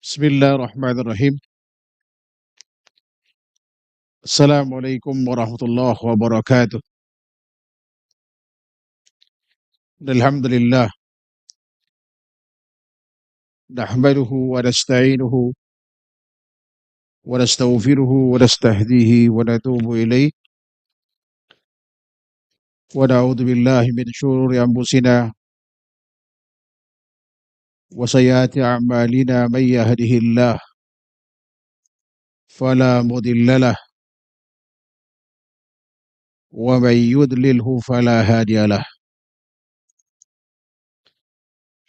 Bismillahirrahmanirrahim. Assalamualaikum warahmatullahi wabarakatuh. Alhamdulillah. Nahmaduhu wa nasta'inuhu wa nastaghfiruhu wa nastahdihi wa natubu ilaih wa na'udzu billahi min syururi anfusina wa sayyiati a'malina may yahdihillah fala mudhillalah wa may yudlilhu fala hadiyalah.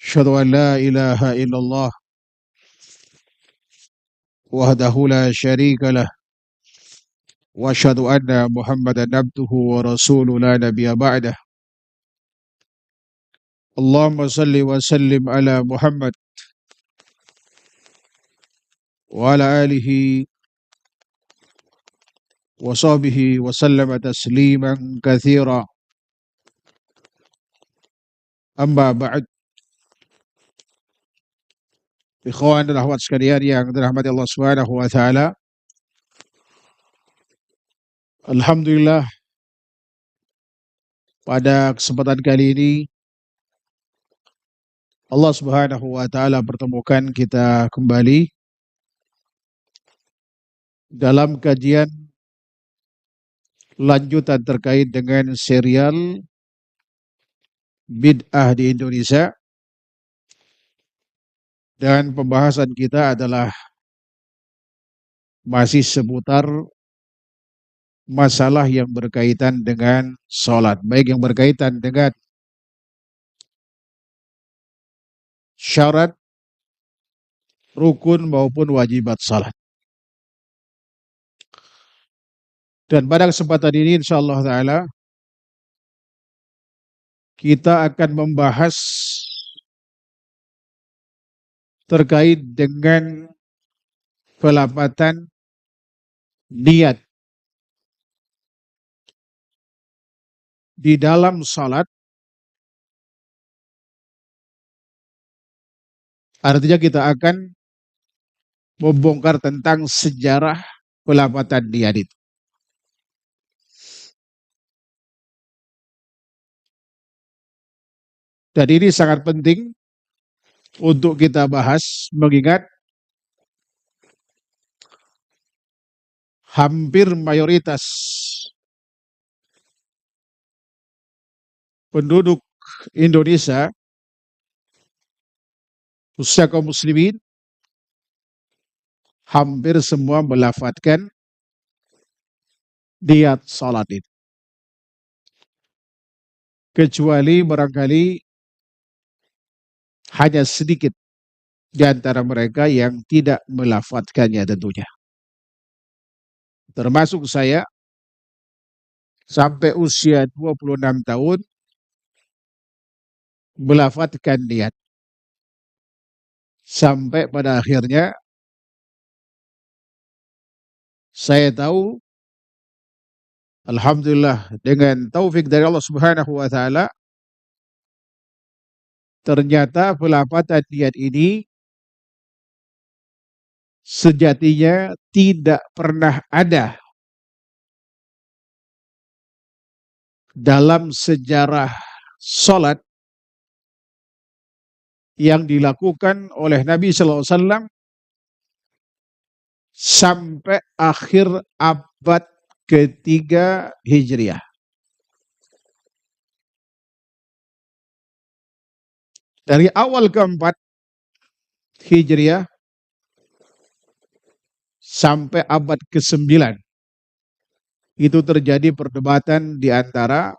Asyhadu an la ilaha illallah wahdahu la syarika lah wa asyhadu anna Muhammadan abduhu wa rasuluhu la nabiyya ba'dah. Allahumma salli wa sallim ala Muhammad wa ala alihi wa sahbihi wa sallama tasliman katsira. Amma ba'd. Ikhwan dan akhwat sekalian yang dirahmati Allah Subhanahu wa taala. Alhamdulillah, pada kesempatan kali ini Allah Subhanahu wa taala pertemukan kita kembali dalam kajian lanjutan terkait dengan serial bid'ah di Indonesia, dan pembahasan kita adalah masih seputar masalah yang berkaitan dengan sholat, baik yang berkaitan dengan syarat, rukun maupun wajibat salat. Dan pada kesempatan ini insyaallah taala kita akan membahas terkait dengan pelapatan niat di dalam salat. Artinya kita akan membongkar tentang sejarah pelapatan niat itu. Dan ini sangat penting untuk kita bahas, mengingat hampir mayoritas penduduk Indonesia, khususnya kaum muslimin, hampir semua melafadzkan niat salat itu. Kecuali barangkali hanya sedikit di antara mereka yang tidak melafadzkannya tentunya. Termasuk saya, sampai usia 26 tahun melafadzkan niat. Sampai pada akhirnya saya tahu, alhamdulillah, dengan taufik dari Allah Subhanahu wa taala, ternyata pelapatan niat ini sejatinya tidak pernah ada dalam sejarah salat yang dilakukan oleh Nabi sallallahu alaihi wasallam sampai akhir abad ketiga Hijriah. Dari awal keempat Hijriah sampai abad ke-9 itu terjadi perdebatan di antara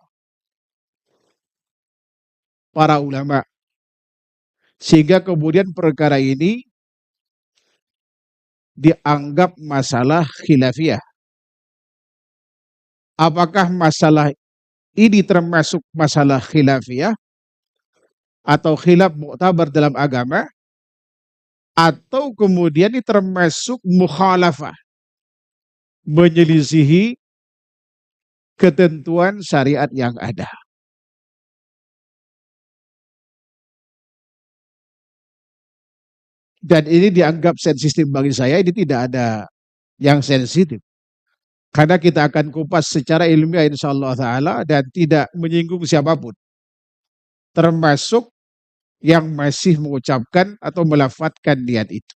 para ulama, sehingga kemudian perkara ini dianggap masalah khilafiyah. Apakah masalah ini termasuk masalah khilafiyah atau khilaf mu'tabar dalam agama, atau kemudian ini termasuk mukhalafah, menyelisihi ketentuan syariat yang ada. Dan ini dianggap sensitif bagi saya, ini tidak ada yang sensitif. Karena kita akan kupas secara ilmiah insya Allah Ta'ala dan tidak menyinggung siapapun. Termasuk yang masih mengucapkan atau melafadzkan niat itu.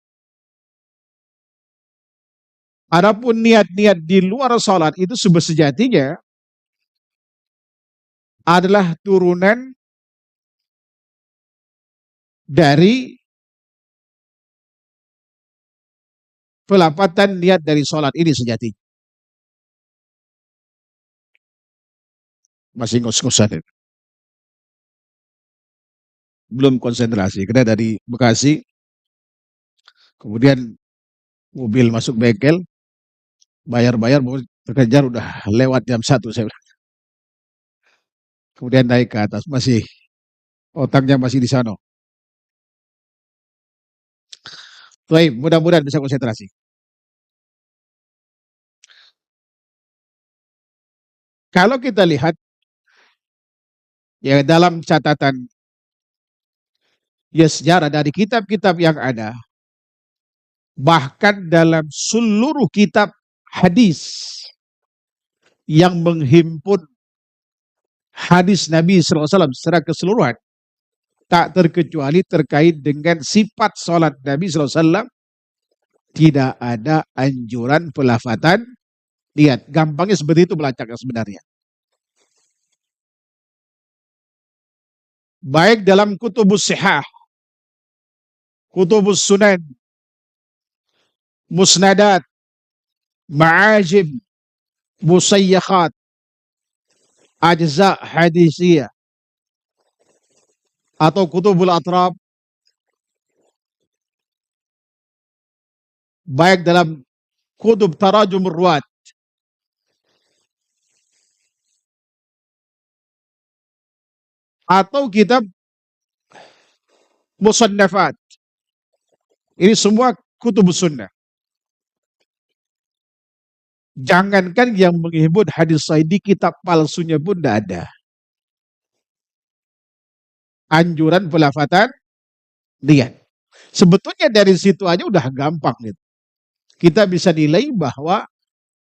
Adapun niat-niat di luar sholat itu sejatinya adalah turunan dari pelafatan niat dari sholat ini sejatinya. Masih ngos-ngosan. Belum konsentrasi. Karena dari Bekasi, kemudian mobil masuk bengkel, bayar-bayar, terkejar udah lewat jam 1. Saya bilang. Kemudian naik ke atas, masih otaknya masih di sana. Baik, mudah-mudahan bisa konsentrasi. Kalau kita lihat ya dalam catatan ya sejarah dari kitab-kitab yang ada, bahkan dalam seluruh kitab hadis yang menghimpun hadis Nabi SAW secara keseluruhan, tak terkecuali terkait dengan sifat sholat Nabi SAW, tidak ada anjuran pelafatan niat. Gampangnya seperti itu melacaknya sebenarnya. Baik dalam kutubus sihah, kutubus sunan, musnadat, ma'ajib, musayyakhat, ajza hadisiyah, atau kutubul atrab, baik dalam kutub tarajum ruwat, atau kitab musannafat. Ini semua kutubus sunnah. Jangankan yang menghimpun hadis sahih, di kitab palsunya pun tidak ada anjuran pelafatan niat. Sebetulnya dari situ aja udah gampang gitu. Kita bisa nilai bahwa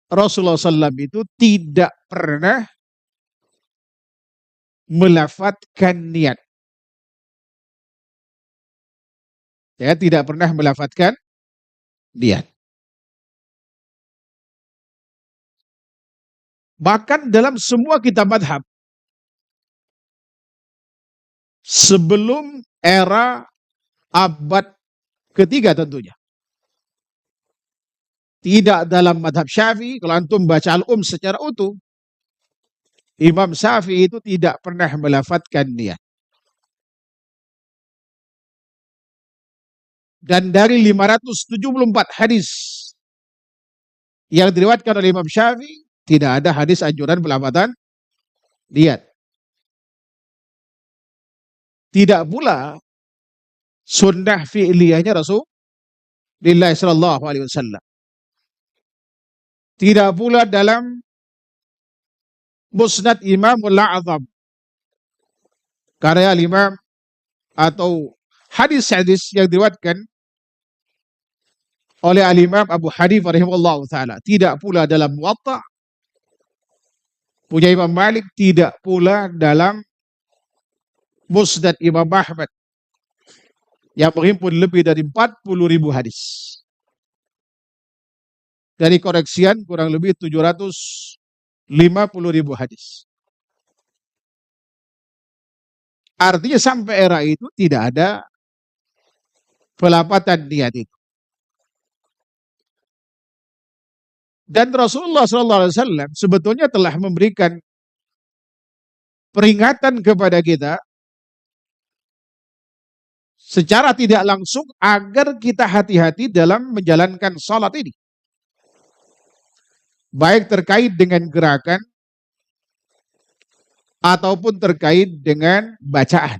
Rasulullah SAW itu tidak pernah melafatkan niat. Ya, tidak pernah melafatkan niat. Bahkan dalam semua kitab madhab, sebelum era abad ketiga tentunya, tidak dalam madhab Syafi'i, kalau antum baca al-um secara utuh, Imam Syafi'i itu tidak pernah melafatkan niat. Dan dari 574 hadis yang diriwayatkan oleh Imam Syafi'i, tidak ada hadis anjuran pelafatan niat. Tidak pula sunnah fi'liyahnya Rasulullah sallallahu alaihi wasallam. Tidak pula dalam Musnad Imamul A'zam, karya Imam, atau hadis-hadis yang diriwayatkan oleh Al-Imam Abu Hanifah rahimahullah ta'ala. Tidak pula dalam Muwatta punya Imam Malik, tidak pula dalam Musnad Imam Ahmad yang menghimpun lebih dari 40.000 hadis. Dari koreksian kurang lebih 750.000 hadis. Artinya sampai era itu tidak ada pelafatan niat itu. Dan Rasulullah SAW sebetulnya telah memberikan peringatan kepada kita secara tidak langsung agar kita hati-hati dalam menjalankan salat ini. Baik terkait dengan gerakan ataupun terkait dengan bacaan.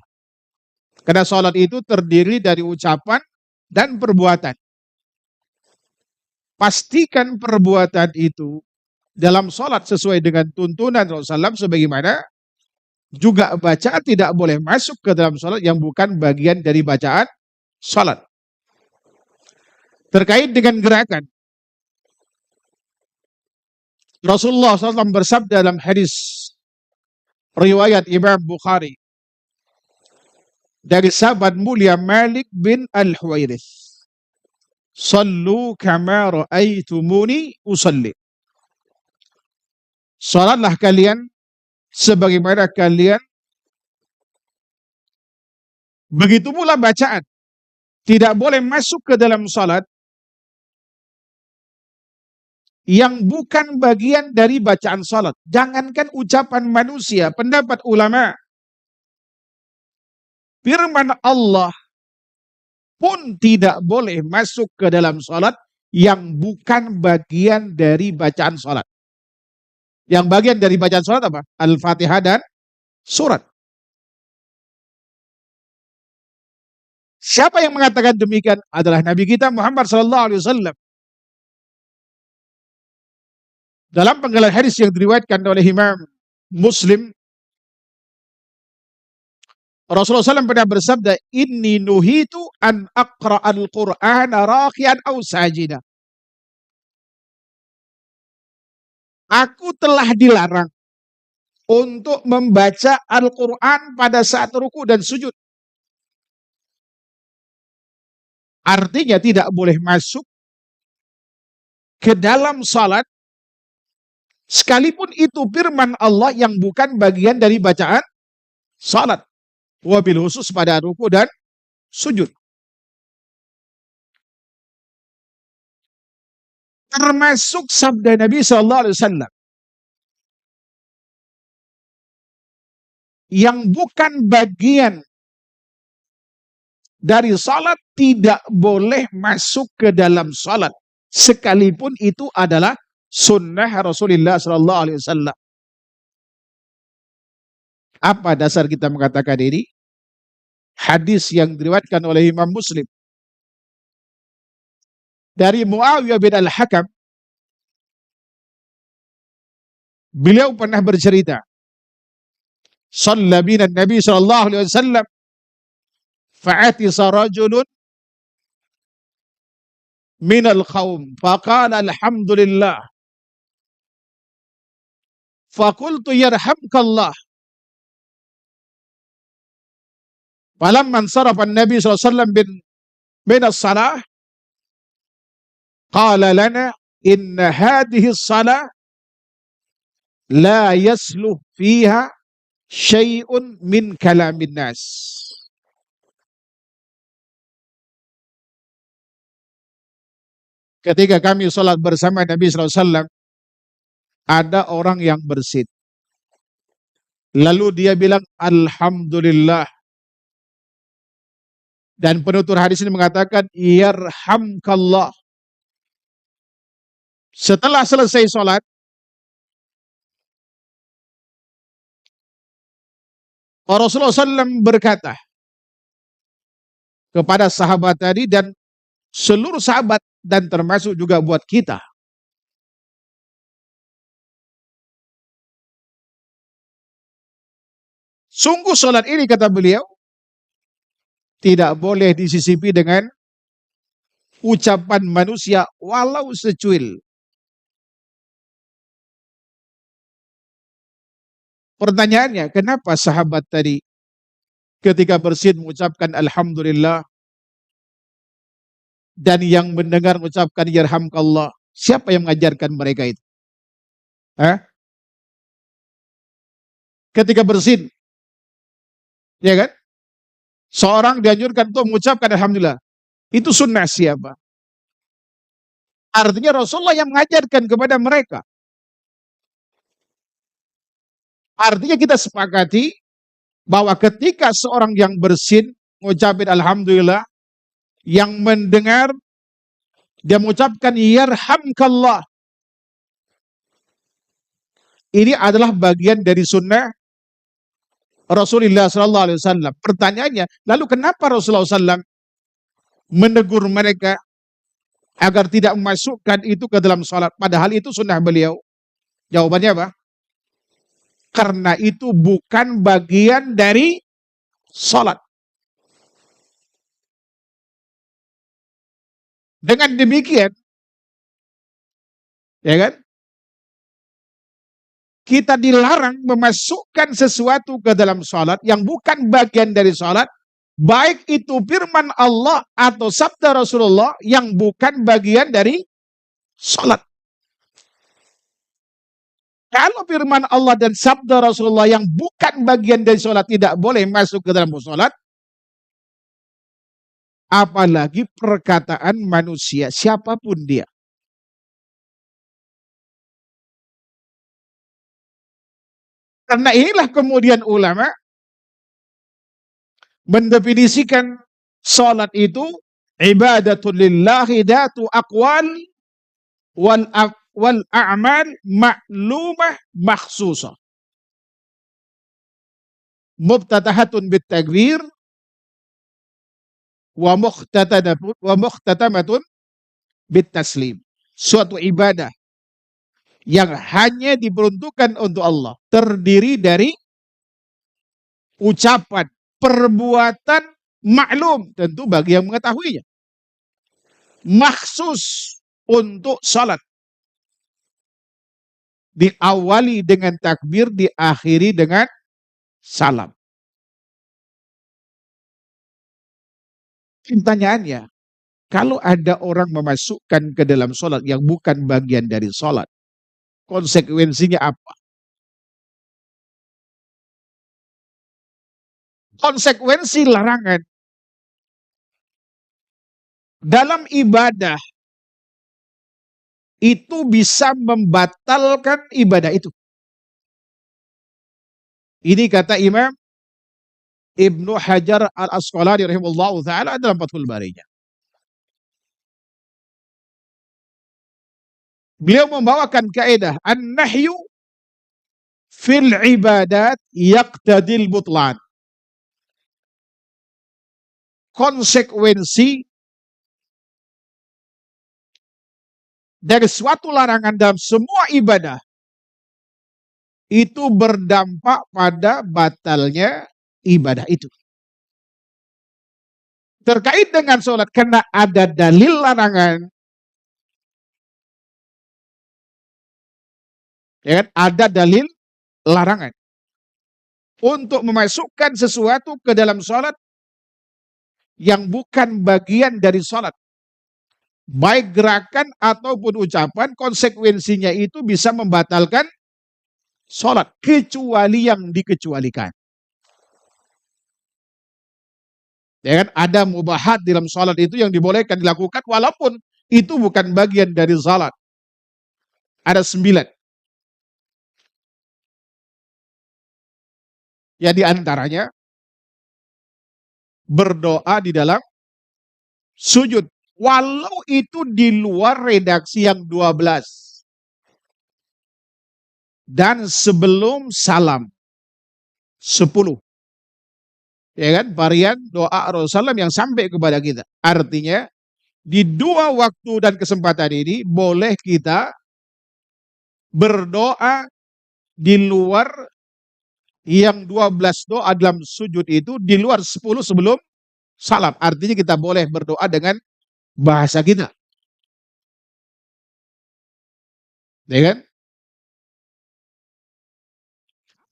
Karena salat itu terdiri dari ucapan dan perbuatan. Pastikan perbuatan itu dalam salat sesuai dengan tuntunan Rasulullah SAW, sebagaimana juga bacaan tidak boleh masuk ke dalam salat yang bukan bagian dari bacaan salat. terkait dengan gerakan. Rasulullah SAW bersabda dalam hadis riwayat Imam Bukhari dari sahabat mulia Malik bin Al-Huwairith, "Sallu kama ra'aitumuni usalli." Salatlah kalian sebagaimana kalian. Begitu pula bacaan. Tidak boleh masuk ke dalam salat yang bukan bagian dari bacaan salat. Jangankan ucapan manusia, pendapat ulama, firman Allah pun tidak boleh masuk ke dalam salat yang bukan bagian dari bacaan salat. Yang bagian dari bacaan salat apa? Al-Fatihah dan surat. Siapa yang mengatakan demikian? Adalah Nabi kita Muhammad SAW. Dalam penggalan hadis yang diriwayatkan oleh Imam Muslim, Rasulullah SAW pernah bersabda, "Inni nuhitu an aqra'al Qur'ana rakian aw sajida." Aku telah dilarang untuk membaca Al-Quran pada saat ruku dan sujud. Artinya tidak boleh masuk ke dalam salat sekalipun itu firman Allah yang bukan bagian dari bacaan salat. Wabil khusus pada ruku dan sujud. Termasuk sabda Nabi SAW yang bukan bagian dari salat tidak boleh masuk ke dalam salat sekalipun itu adalah sunnah Rasulullah SAW. Apa dasar kita mengatakan ini? Hadis yang diriwayatkan oleh Imam Muslim dari Muawiyah bin Al-Hakam. Beliau pernah bercerita, "Shalla bina Nabi sallallahu alaihi wasallam fa'atisa rajulun min al-qaum faqala alhamdulillah faqultu yarhamkallah falamma ansarafa an-nabi sallallahu alaihi wasallam min as-salah qala lana inna hadhihi as-salah la yasluh fiha syai'un min kalamin nas." Ketika kami sholat bersama Nabi SAW, ada orang yang bersin. Lalu dia bilang, "Alhamdulillah." Dan penutur hadis ini mengatakan, "Yarhamkallah." Setelah selesai sholat, Rasulullah SAW berkata kepada sahabat tadi dan seluruh sahabat dan termasuk juga buat kita, sungguh sholat ini, kata beliau, tidak boleh disisipi dengan ucapan manusia walau secuil. Pertanyaannya, kenapa sahabat tadi ketika bersin mengucapkan alhamdulillah dan yang mendengar mengucapkan yarhamkallah? Siapa yang mengajarkan mereka itu? Ketika bersin, ya kan? Seorang dianjurkan untuk mengucapkan alhamdulillah. Itu sunnah siapa? Artinya Rasulullah yang mengajarkan kepada mereka. Artinya kita sepakati bahwa ketika seorang yang bersin mengucapkan alhamdulillah, yang mendengar dia mengucapkan yarhamkallah, ini adalah bagian dari sunnah Rasulullah SAW. Pertanyaannya, lalu kenapa Rasulullah SAW menegur mereka agar tidak memasukkan itu ke dalam salat, padahal itu sunnah beliau? Jawabannya apa? Karena itu bukan bagian dari salat. Dengan demikian, ya kan, kita dilarang memasukkan sesuatu ke dalam sholat yang bukan bagian dari sholat, baik itu firman Allah atau sabda Rasulullah yang bukan bagian dari sholat. Kalau firman Allah dan sabda Rasulullah yang bukan bagian dari sholat tidak boleh masuk ke dalam sholat, apalagi perkataan manusia siapapun dia. Karena inilah kemudian ulama mendefinisikan sholat itu ibadatul lillahi datu aqwal wal a'mal ma'lumah makhsusah. Mubtadahatun bit takbir wa muhtatamatun bit taslim. Suatu ibadah yang hanya diperuntukkan untuk Allah, terdiri dari ucapan, perbuatan maklum, tentu bagi yang mengetahuinya, maksus untuk salat, diawali dengan takbir, diakhiri dengan salam. Pertanyaannya, kalau ada orang memasukkan ke dalam salat yang bukan bagian dari salat, konsekuensinya apa? Konsekuensi larangan dalam ibadah itu bisa membatalkan ibadah itu. Ini kata Imam Ibnu Hajar Al-Asqalani rahimahullah ta'ala dalam Fathul Barinya. Beliau membawakan kaidah an-nahyu fil ibadat yaqtadil butlan. Konsekuensi dari suatu larangan dalam semua ibadah itu berdampak pada batalnya ibadah itu. Terkait dengan sholat, karena ada dalil larangan, ya kan? Ada dalil larangan untuk memasukkan sesuatu ke dalam sholat yang bukan bagian dari sholat, baik gerakan ataupun ucapan, konsekuensinya itu bisa membatalkan sholat, kecuali yang dikecualikan. Ya kan? Ada mubahat dalam sholat itu yang dibolehkan dilakukan walaupun itu bukan bagian dari sholat. Ada 9. Ya di antaranya berdoa di dalam sujud. Walau itu di luar redaksi yang 12. Dan sebelum salam 10. Ya kan? Varian doa Rasulullah yang sampai kepada kita. Artinya di 2 waktu dan kesempatan ini boleh kita berdoa di luar yang 12 doa dalam sujud itu, di luar 10 sebelum salam. Artinya kita boleh berdoa dengan bahasa kita. Ya kan?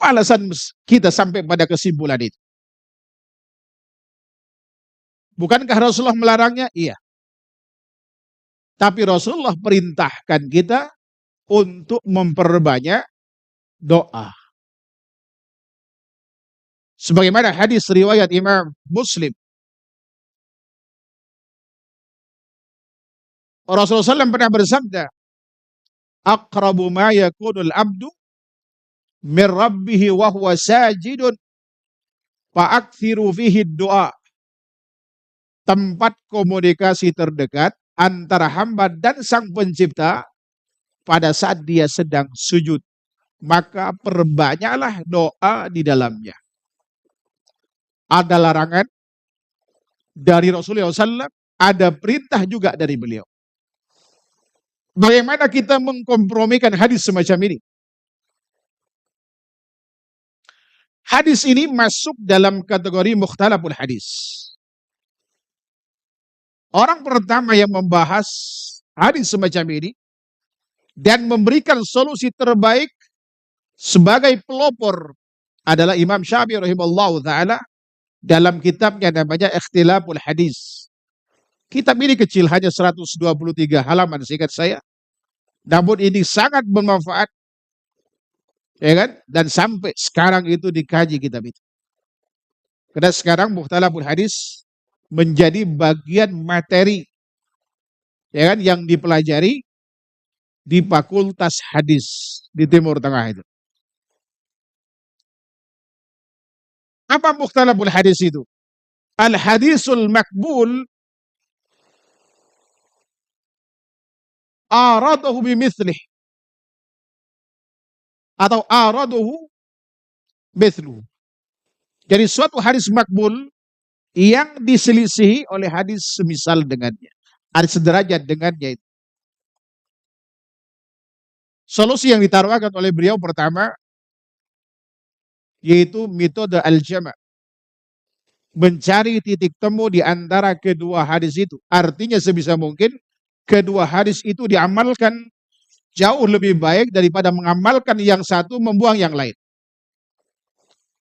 Alasan kita sampai pada kesimpulan itu? Bukankah Rasulullah melarangnya? Iya. Tapi Rasulullah perintahkan kita untuk memperbanyak doa. Sebagaimana hadis riwayat Imam Muslim. Rasulullah SAW pernah bersabda, aqrabu ma yakunul abdu min rabbihi wa huwa sajidun fa'akthiru fihi doa. Tempat komunikasi terdekat antara hamba dan sang pencipta pada saat dia sedang sujud. Maka perbanyaklah doa di dalamnya. Ada larangan dari Rasulullah SAW, ada perintah juga dari beliau. Bagaimana kita mengkompromikan hadis semacam ini? Hadis ini masuk dalam kategori mukhtalaful hadis. Orang pertama yang membahas hadis semacam ini dan memberikan solusi terbaik sebagai pelopor adalah Imam Syafi'i rahimahullah taala dalam kitabnya namanya Ikhtilaful Hadis. Kitab ini kecil, hanya 123 halaman seingat saya. Namun ini sangat bermanfaat, ya kan? Dan sampai sekarang itu dikaji kitab itu. Karena sekarang Mukhtalaful Hadis menjadi bagian materi, ya kan, yang dipelajari di Fakultas Hadis di Timur Tengah itu. Apa Mukhtalaful Hadis itu? Al-hadisul makbul aradahu bimithlih atau aradahu mithluh. Jadi suatu hadis makbul yang diselisihi oleh hadis semisal dengannya, hadis sederajat dengannya itu. Solusi yang ditaruhkan oleh beliau pertama yaitu metode al-jama', mencari titik temu di antara kedua hadis itu. Artinya sebisa mungkin kedua hadis itu diamalkan jauh lebih baik daripada mengamalkan yang satu membuang yang lain.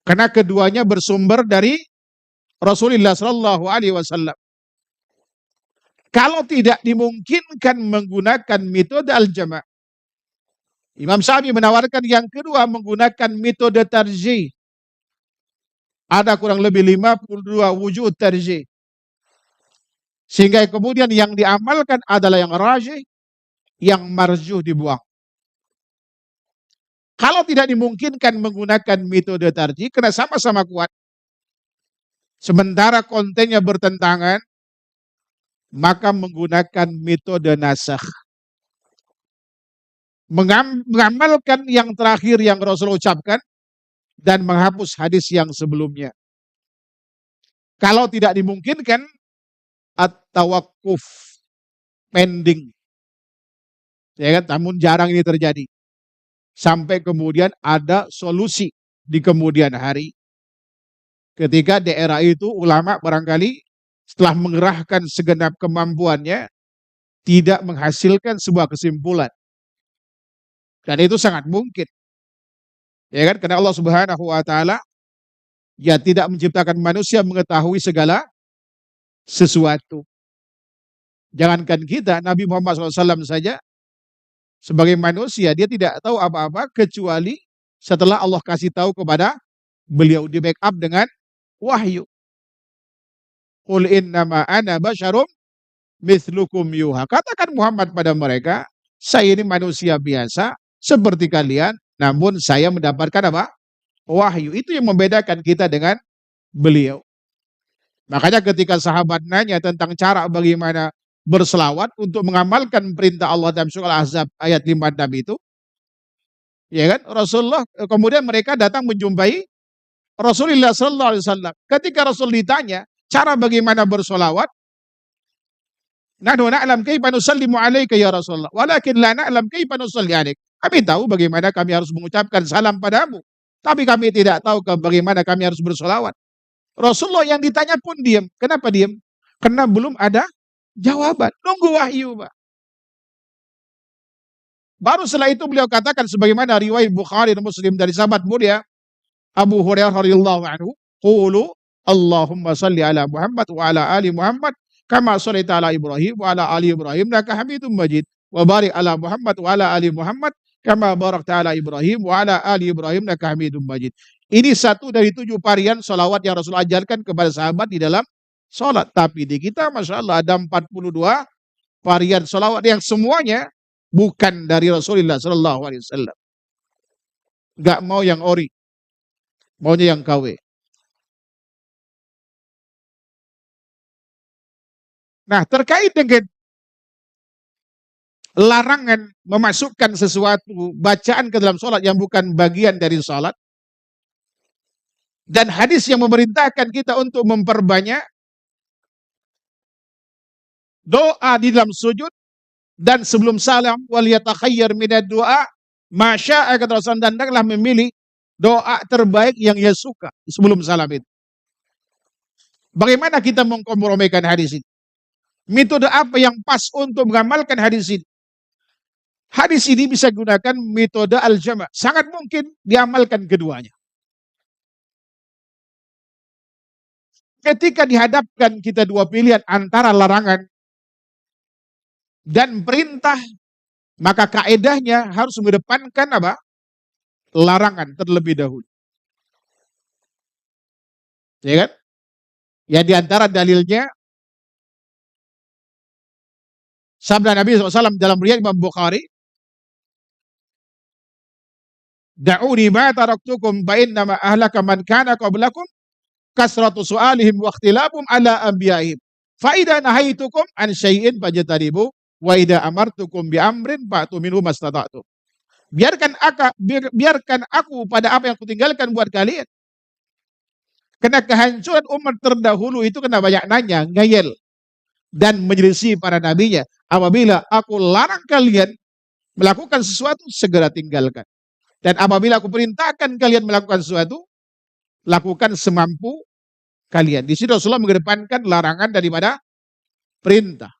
Karena keduanya bersumber dari Rasulullah Shallallahu Alaihi Wasallam. Kalau tidak dimungkinkan menggunakan metode al-jama', Imam Syafi'i menawarkan yang kedua menggunakan metode tarjih. Ada kurang lebih 52 wujud tarjih. Sehingga kemudian yang diamalkan adalah yang rajih, yang marjuh dibuang. Kalau tidak dimungkinkan menggunakan metode tarjih karena sama-sama kuat, sementara kontennya bertentangan, maka menggunakan metode nasakh. Mengamalkan yang terakhir yang Rasul ucapkan dan menghapus hadis yang sebelumnya. Kalau tidak dimungkinkan, at-tawakkuf, pending. Ya kan? Namun jarang ini terjadi. Sampai kemudian ada solusi di kemudian hari. Ketika daerah itu ulama barangkali setelah mengerahkan segenap kemampuannya tidak menghasilkan sebuah kesimpulan. Dan itu sangat mungkin. Ya kan? Karena Allah Subhanahu wa taala ya tidak menciptakan manusia mengetahui segala sesuatu. Jangankan kita, Nabi Muhammad SAW saja sebagai manusia dia tidak tahu apa-apa kecuali setelah Allah kasih tahu kepada beliau, di backup dengan wahyu. Qul innama ana basyarum mithlukum yuha. Katakan Muhammad pada mereka, saya ini manusia biasa seperti kalian, namun saya mendapatkan apa? Wahyu. Itu yang membedakan kita dengan beliau. Makanya ketika sahabat nanya tentang cara bagaimana berselawat untuk mengamalkan perintah Allah dalam surah Al-Ahzab ayat 56 itu, ya kan? Rasulullah, kemudian mereka datang menjumpai Rasulullah sallallahu alaihi wasallam. Ketika Rasul ditanya cara bagaimana bersolawat, nahnu na'lam kaifa nusallimu 'alaika ya Rasulullah, walakin la na'lam kaifa nusalli 'alaik. Kami tahu bagaimana kami harus mengucapkan salam padamu, tapi kami tidak tahu bagaimana kami harus bersolawat. Rasulullah yang ditanya pun diam. Kenapa diam? Karena belum ada jawaban. Nunggu wahyu, Pak. Baru setelah itu beliau katakan sebagaimana riwayat Bukhari dan Muslim dari sahabat mulia Abu Hurairah radhiyallahu anhu, qulu Allahumma salli ala Muhammad wa ala ali Muhammad kama shallaita ala Ibrahim wa ala ali Ibrahim innaka Hamidum Majid wa barik ala Muhammad wa ala ali Muhammad kama barakta ala Ibrahim wa ala ali Ibrahim innaka Hamidum Majid. Ini satu dari 7 varian salawat yang Rasul ajarkan kepada sahabat di dalam salat. Tapi di kita Masya Allah ada 42 varian salawat yang semuanya bukan dari Rasulullah Sallallahu Alaihi Wasallam. Gak mau yang ori, maunya yang KW. Nah, terkait dengan larangan memasukkan sesuatu bacaan ke dalam sholat yang bukan bagian dari sholat, dan hadis yang memerintahkan kita untuk memperbanyak doa di dalam sujud dan sebelum salam, wal yatakhayyar minad doa masya'a, kata Rasulullah, dan hendaklah memilih doa terbaik yang ia suka sebelum salam itu. Bagaimana kita mengkompromikan hadis ini? Metode apa yang pas untuk mengamalkan hadis ini? Hadis ini bisa gunakan metode al-jama'. Sangat mungkin diamalkan keduanya. Ketika dihadapkan kita dua pilihan antara larangan dan perintah, maka kaedahnya harus mengedepankan apa? Larangan terlebih dahulu. Ya kan? Ya di antara dalilnya sabda Nabi SAW dalam riwayat Imam Bukhari, da'uni ma taraktukum fa innama ahlaka man kana qablakum kasratu su'alihim wa ikhtilafum ala anbiya'ihim. Fa idza nahaitukum an syai'in fajtanibu wa idza amartukum bi amrin fa'tu minhu mastata'tum. Biarkan aku pada apa yang kutinggalkan buat kalian. Karena kehancuran umat terdahulu itu kena banyak nanya, ngeyel, dan menyelisih para nabinya. Apabila aku larang kalian melakukan sesuatu, segera tinggalkan. Dan apabila aku perintahkan kalian melakukan sesuatu, lakukan semampu kalian. Di sini Rasulullah mengedepankan larangan daripada perintah.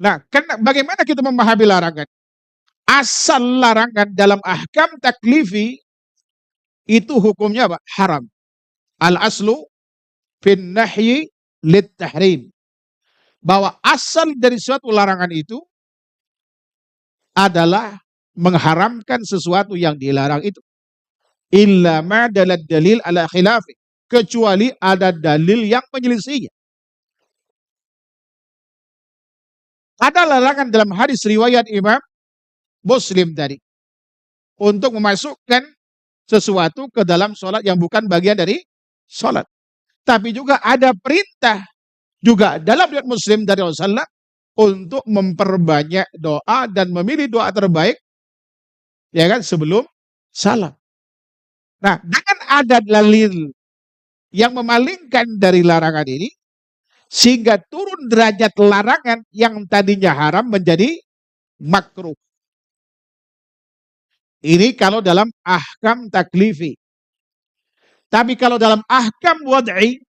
Nah, bagaimana kita memahami larangan? Asal larangan dalam ahkam taklifi itu hukumnya apa? Haram. Al-aslu fin nahyi lit tahrim. Bahwa asal dari suatu larangan itu adalah mengharamkan sesuatu yang dilarang itu. Illa ma dalal dalil ala khilafi. Kecuali ada dalil yang menyelisihinya. Ada larangan dalam hadis riwayat Imam Muslim tadi. Untuk memasukkan sesuatu ke dalam sholat yang bukan bagian dari sholat. Tapi juga ada perintah juga dalam riwayat Muslim dari Rasulullah untuk memperbanyak doa dan memilih doa terbaik ya kan sebelum salam. Nah, dengan ada dalil yang memalingkan dari larangan ini sehingga turun derajat larangan yang tadinya haram menjadi makruh. Ini kalau dalam ahkam taklifi. Tapi kalau dalam ahkam wad'i,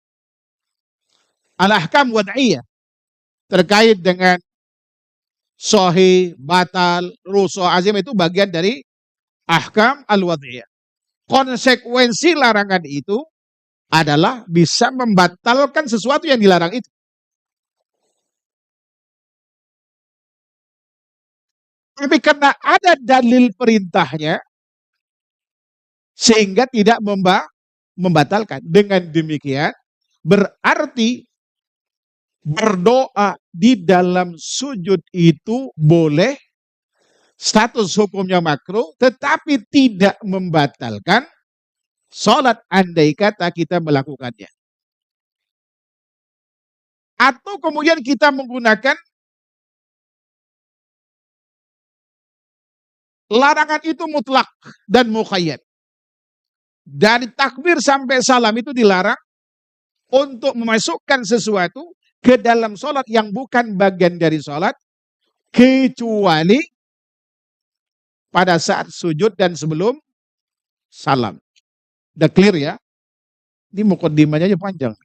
al-ahkam wad'iyah terkait dengan sahih, batal, rusuh, azim itu bagian dari ahkam al-wad'iyah. Konsekuensi larangan itu adalah bisa membatalkan sesuatu yang dilarang itu. Tapi karena ada dalil perintahnya, sehingga tidak membatalkan. Dengan demikian, berarti berdoa di dalam sujud itu boleh, status hukumnya makruh, tetapi tidak membatalkan sholat andai kata kita melakukannya. Atau kemudian kita menggunakan larangan itu mutlak dan muqayyad. Dari takbir sampai salam itu dilarang untuk memasukkan sesuatu ke dalam sholat yang bukan bagian dari sholat, kecuali pada saat sujud dan sebelum salam. Udah clear ya? Ini mukaddimahnya aja panjang.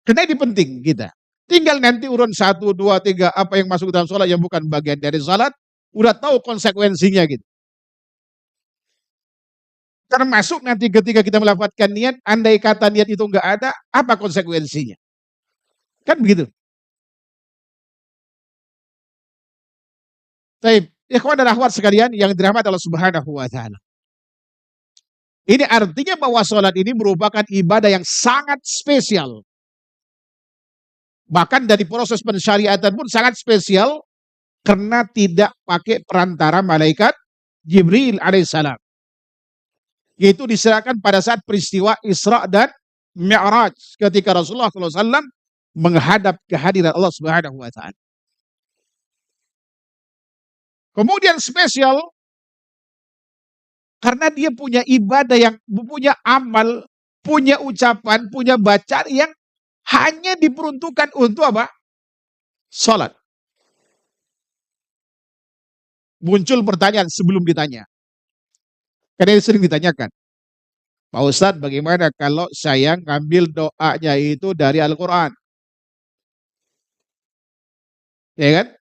Karena ini penting kita. Tinggal nanti urun 1, 2, 3 apa yang masuk dalam sholat yang bukan bagian dari sholat, udah tahu konsekuensinya gitu. Termasuk nanti ketika kita melafatkan niat, andai kata niat itu enggak ada, apa konsekuensinya? Kan begitu. Baik, ikhwan dan akhwat sekalian yang dirahmati Allah Subhanahu wa taala. Ini artinya bahwa sholat ini merupakan ibadah yang sangat spesial. Bahkan dari proses pensyariatan pun sangat spesial karena tidak pakai perantara malaikat Jibril alaihissalam. Yaitu diserahkan pada saat peristiwa Isra dan Mi'raj ketika Rasulullah SAW menghadap kehadiran Allah Subhanahu wa taala. Kemudian spesial karena dia punya ibadah yang punya amal, punya ucapan, punya bacaan yang hanya diperuntukkan untuk apa? Salat. Muncul pertanyaan sebelum ditanya. Karena sering ditanyakan. Pak Ustadz, bagaimana kalau saya ngambil doanya itu dari Al-Quran? Ya kan?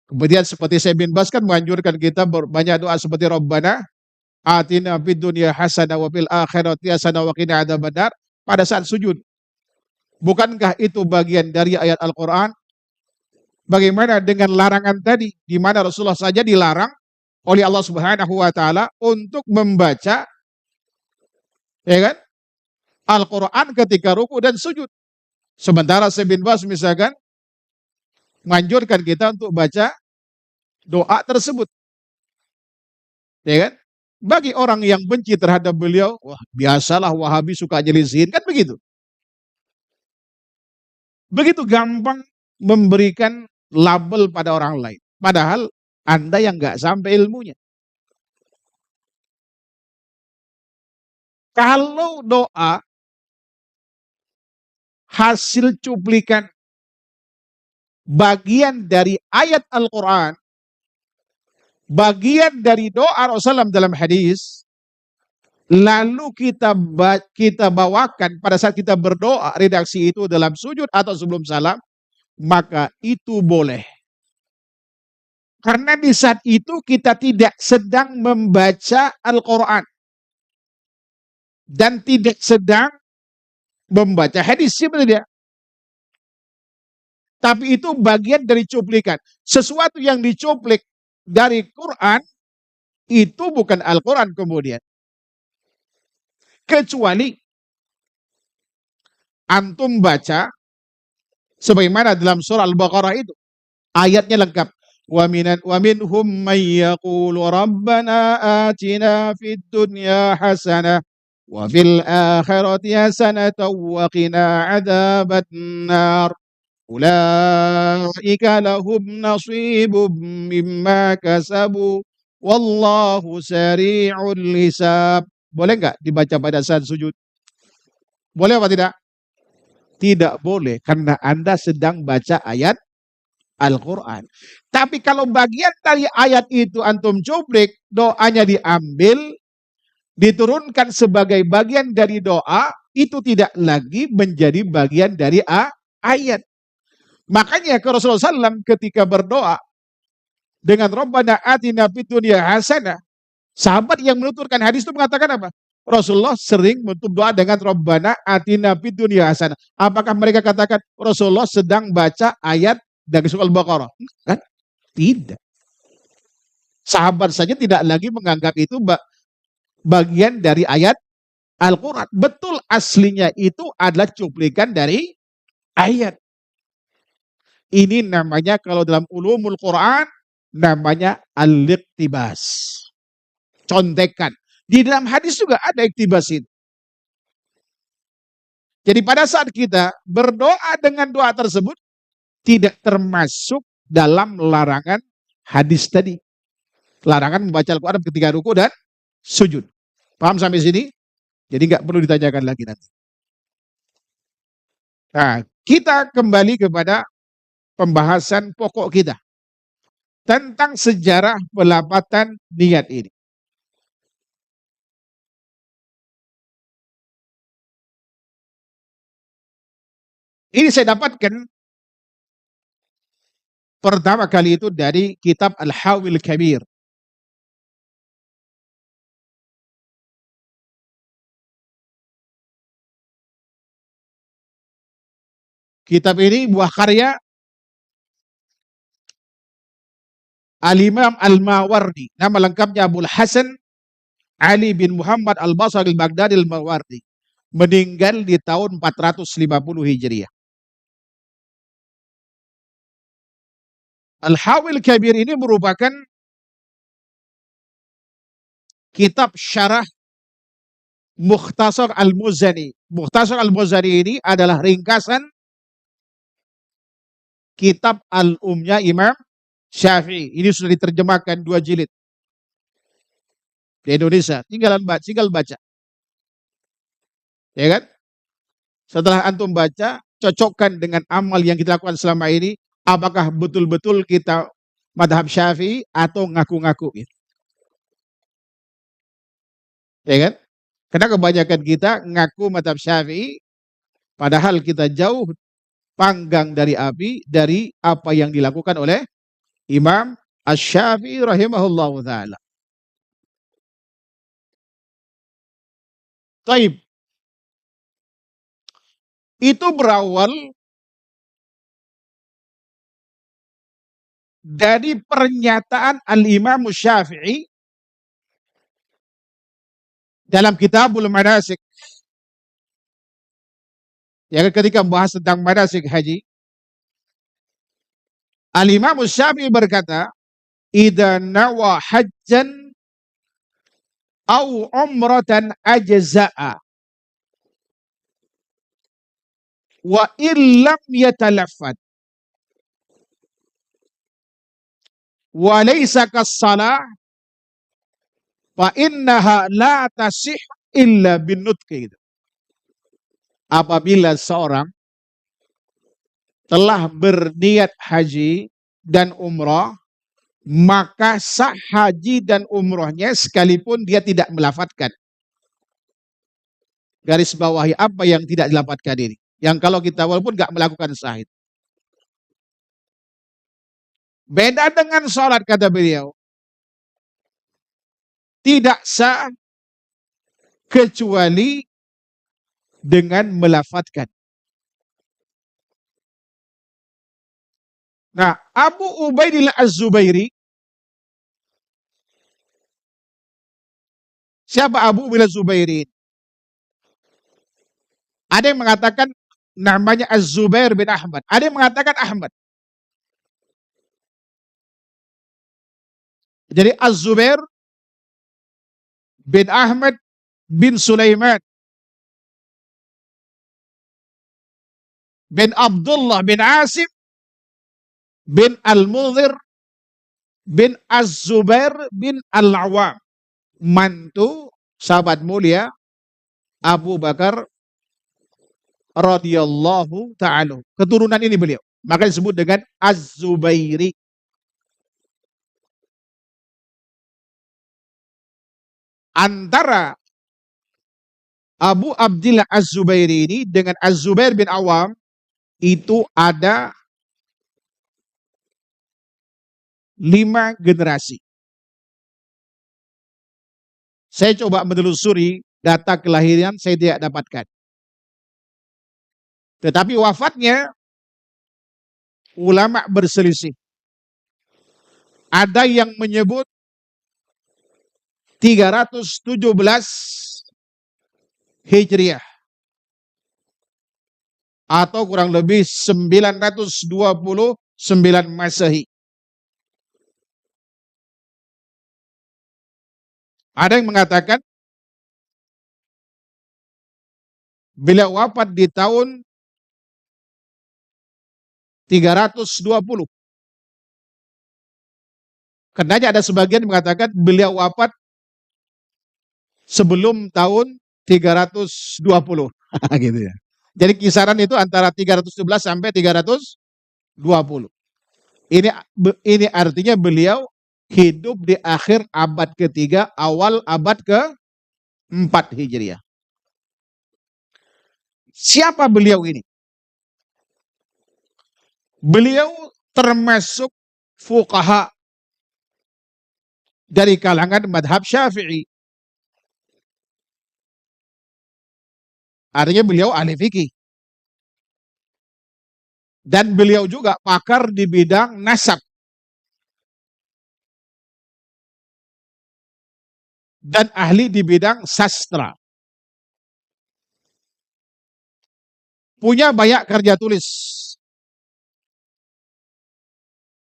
Kemudian seperti saya bin Bas kan menganjurkan kita banyak doa seperti Rabbana atina fid dunya hasanah wa fil akhirati hasanah wa qina adzabannar pada saat sujud. Bukankah itu bagian dari ayat Al-Quran? Bagaimana dengan larangan tadi, di mana Rasulullah saja dilarang oleh Allah Subhanahu wa taala untuk membaca, ya kan, Al-Quran ketika ruku dan sujud. Sementara Syekh bin Bas misalkan menganjurkan kita untuk baca doa tersebut, ya kan? Bagi orang yang benci terhadap beliau, wah biasalah Wahabi suka nyelisin, kan begitu. Begitu gampang memberikan label pada orang lain. Padahal Anda yang nggak sampai ilmunya. Kalau doa hasil cuplikan bagian dari ayat Al-Quran, bagian dari doa Rasulullah dalam hadis, lalu kita bawakan pada saat kita berdoa, redaksi itu dalam sujud atau sebelum salam, maka itu boleh. Karena di saat itu kita tidak sedang membaca Al-Quran dan tidak sedang membaca hadis sebenarnya. Tapi itu bagian dari cuplikan. Sesuatu yang dicuplik dari Quran itu bukan Al-Quran kemudian. Kecuali antum baca sebagaimana dalam surah Al-Baqarah itu. Ayatnya lengkap. Wa minhum may yaqulu rabbana atina fid dunya hasanah wa fil akhirati hasanatan wa qina adzabannar. Ulaika lahum nasibum mimma kasabu wallahu sari'ul hisab. Boleh nggak dibaca pada saat sujud? Boleh apa tidak? Tidak boleh, karena Anda sedang baca ayat Al-Quran. Tapi kalau bagian dari ayat itu antum cuplik, doanya diambil, diturunkan sebagai bagian dari doa, itu tidak lagi menjadi bagian dari ayat. Makanya ke Rasulullah SAW ketika berdoa dengan Rabbana atina fid dunya hasanah, sahabat yang menuturkan hadis itu mengatakan apa? Rasulullah sering menutup doa dengan Rabbana atina fid dunya hasanah. Apakah mereka katakan Rasulullah sedang baca ayat dari surah Al-Baqarah? Kan? Tidak. Sahabat saja tidak lagi menganggap itu bagian dari ayat Al-Quran. Betul, aslinya itu adalah cuplikan dari ayat. Ini namanya kalau dalam ulumul Quran namanya al-iqtibas. Contekan. Di dalam hadis juga ada iktibas itu. Jadi pada saat kita berdoa dengan doa tersebut tidak termasuk dalam larangan hadis tadi. Larangan membaca Al-Quran ketika ruku dan sujud. Paham sampai sini? Jadi nggak perlu ditanyakan lagi nanti. Nah, kita kembali kepada pembahasan pokok kita tentang sejarah pelapatan niat ini. Ini saya dapatkan pertama kali itu dari kitab Al-Hawil Kabir. Kitab ini buah karya Al-Imam Al-Mawardi. Nama lengkapnya Abul Hasan Ali bin Muhammad Al-Basri Al-Baghdadi Al-Mawardi. Meninggal di tahun 450 Hijriah. Al-Hawil Kabir ini merupakan kitab syarah Mukhtasar Al-Muzani. Mukhtasar Al-Muzani ini adalah ringkasan kitab Al-Umnya Imam Syafi'i. Ini sudah diterjemahkan 2 jilid di Indonesia. Tinggal baca. Ya kan? Setelah antum baca, cocokkan dengan amal yang kita lakukan selama ini. Apakah betul-betul kita madhab Syafi'i atau ngaku-ngaku? Ya kan? Karena kebanyakan kita ngaku mazhab Syafi'i, padahal kita jauh panggang dari api dari apa yang dilakukan oleh Imam Asy-Syafi'i rahimahullahu taala. Taib. Itu berawal dari pernyataan Al-Imam Syafi'i dalam Kitabul Manasik. Ya, ketika membahas tentang manasik haji, Al-Imam Syafi'i berkata, "Idza nawa hajjan au umratan ajza'a wa illam yatalaffat wa laysa kas-salah fa innaha la tasih illa binutqi." Apabila seorang telah berniat haji dan umrah, maka sah haji dan umrahnya sekalipun dia tidak melafatkan. Garis bawahi apa yang tidak dilafatkan ini. Yang kalau kita walaupun nggak melakukan sahid. Beda dengan sholat, kata beliau. Tidak sah kecuali dengan melafatkan. Nah, Abu Ubaidillah Az-Zubairi, siapa Abu Ubaidillah Az-Zubairi? Ada yang mengatakan namanya Az-Zubair bin Ahmad. Ada yang mengatakan Ahmad. Jadi Az-Zubair bin Ahmad bin Sulaiman bin Abdullah bin Asim bin Al-Mudhir bin Az-Zubair bin Al-Awwam, mantu sahabat mulia Abu Bakar radhiyallahu ta'ala. Keturunan ini beliau, maka disebut dengan Az-Zubairi. Antara Abu Abdillah Az-Zubairi ini dengan Az-Zubair bin Awam itu ada 5 generasi. Saya coba menelusuri data kelahiran, saya tidak dapatkan. Tetapi wafatnya ulama berselisih. Ada yang menyebut 317 Hijriah atau kurang lebih 929 Masehi. Ada yang mengatakan beliau wafat di tahun 320. Karena ada sebagian mengatakan beliau wafat sebelum tahun 320. Gitu ya. Jadi kisaran itu antara 311 sampai 320. Ini artinya beliau hidup di akhir abad ketiga, awal abad ke-4 Hijriah. Siapa beliau ini? Beliau termasuk fuqaha dari kalangan madhab Syafi'i. Artinya beliau ahli fikih. Dan beliau juga pakar di bidang nasab. Dan ahli di bidang sastra. Punya banyak kerja tulis.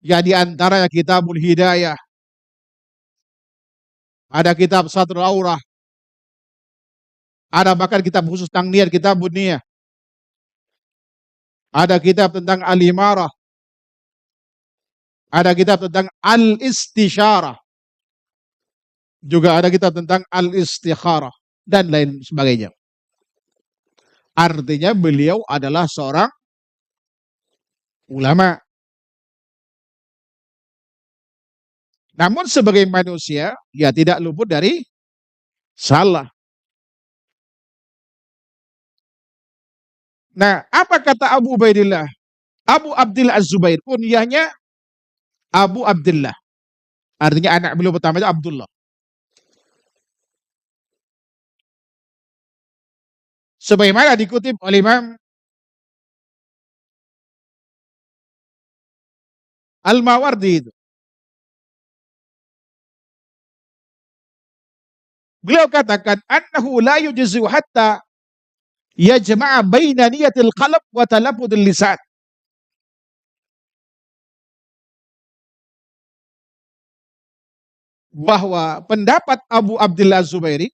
Ya, di antaranya Kitabul Hidayah. Ada kitab Satrul Aurah. Ada bahkan kitab khusus tentang niat, Kitabun Niyah. Ada kitab tentang Al-Imarah. Ada kitab tentang Al-Istisyarah. Juga ada kitab tentang Al-Istikharah. Dan lain sebagainya. Artinya beliau adalah seorang ulama. Namun sebagai manusia, dia tidak luput dari salah. Nah, apa kata Abu Ubaidillah? Abu Abdillah Az-Zubair, kunyahnya Abu Abdillah. Artinya anak beliau pertama itu Abdullah. Sebagaimana dikutip oleh Imam Al-Mawardi itu. Beliau katakan annahu la yujzu hatta yajma'a baina niyatil qalb wa talaffudil lisan. Bahwa pendapat Abu Abdillah Zubairi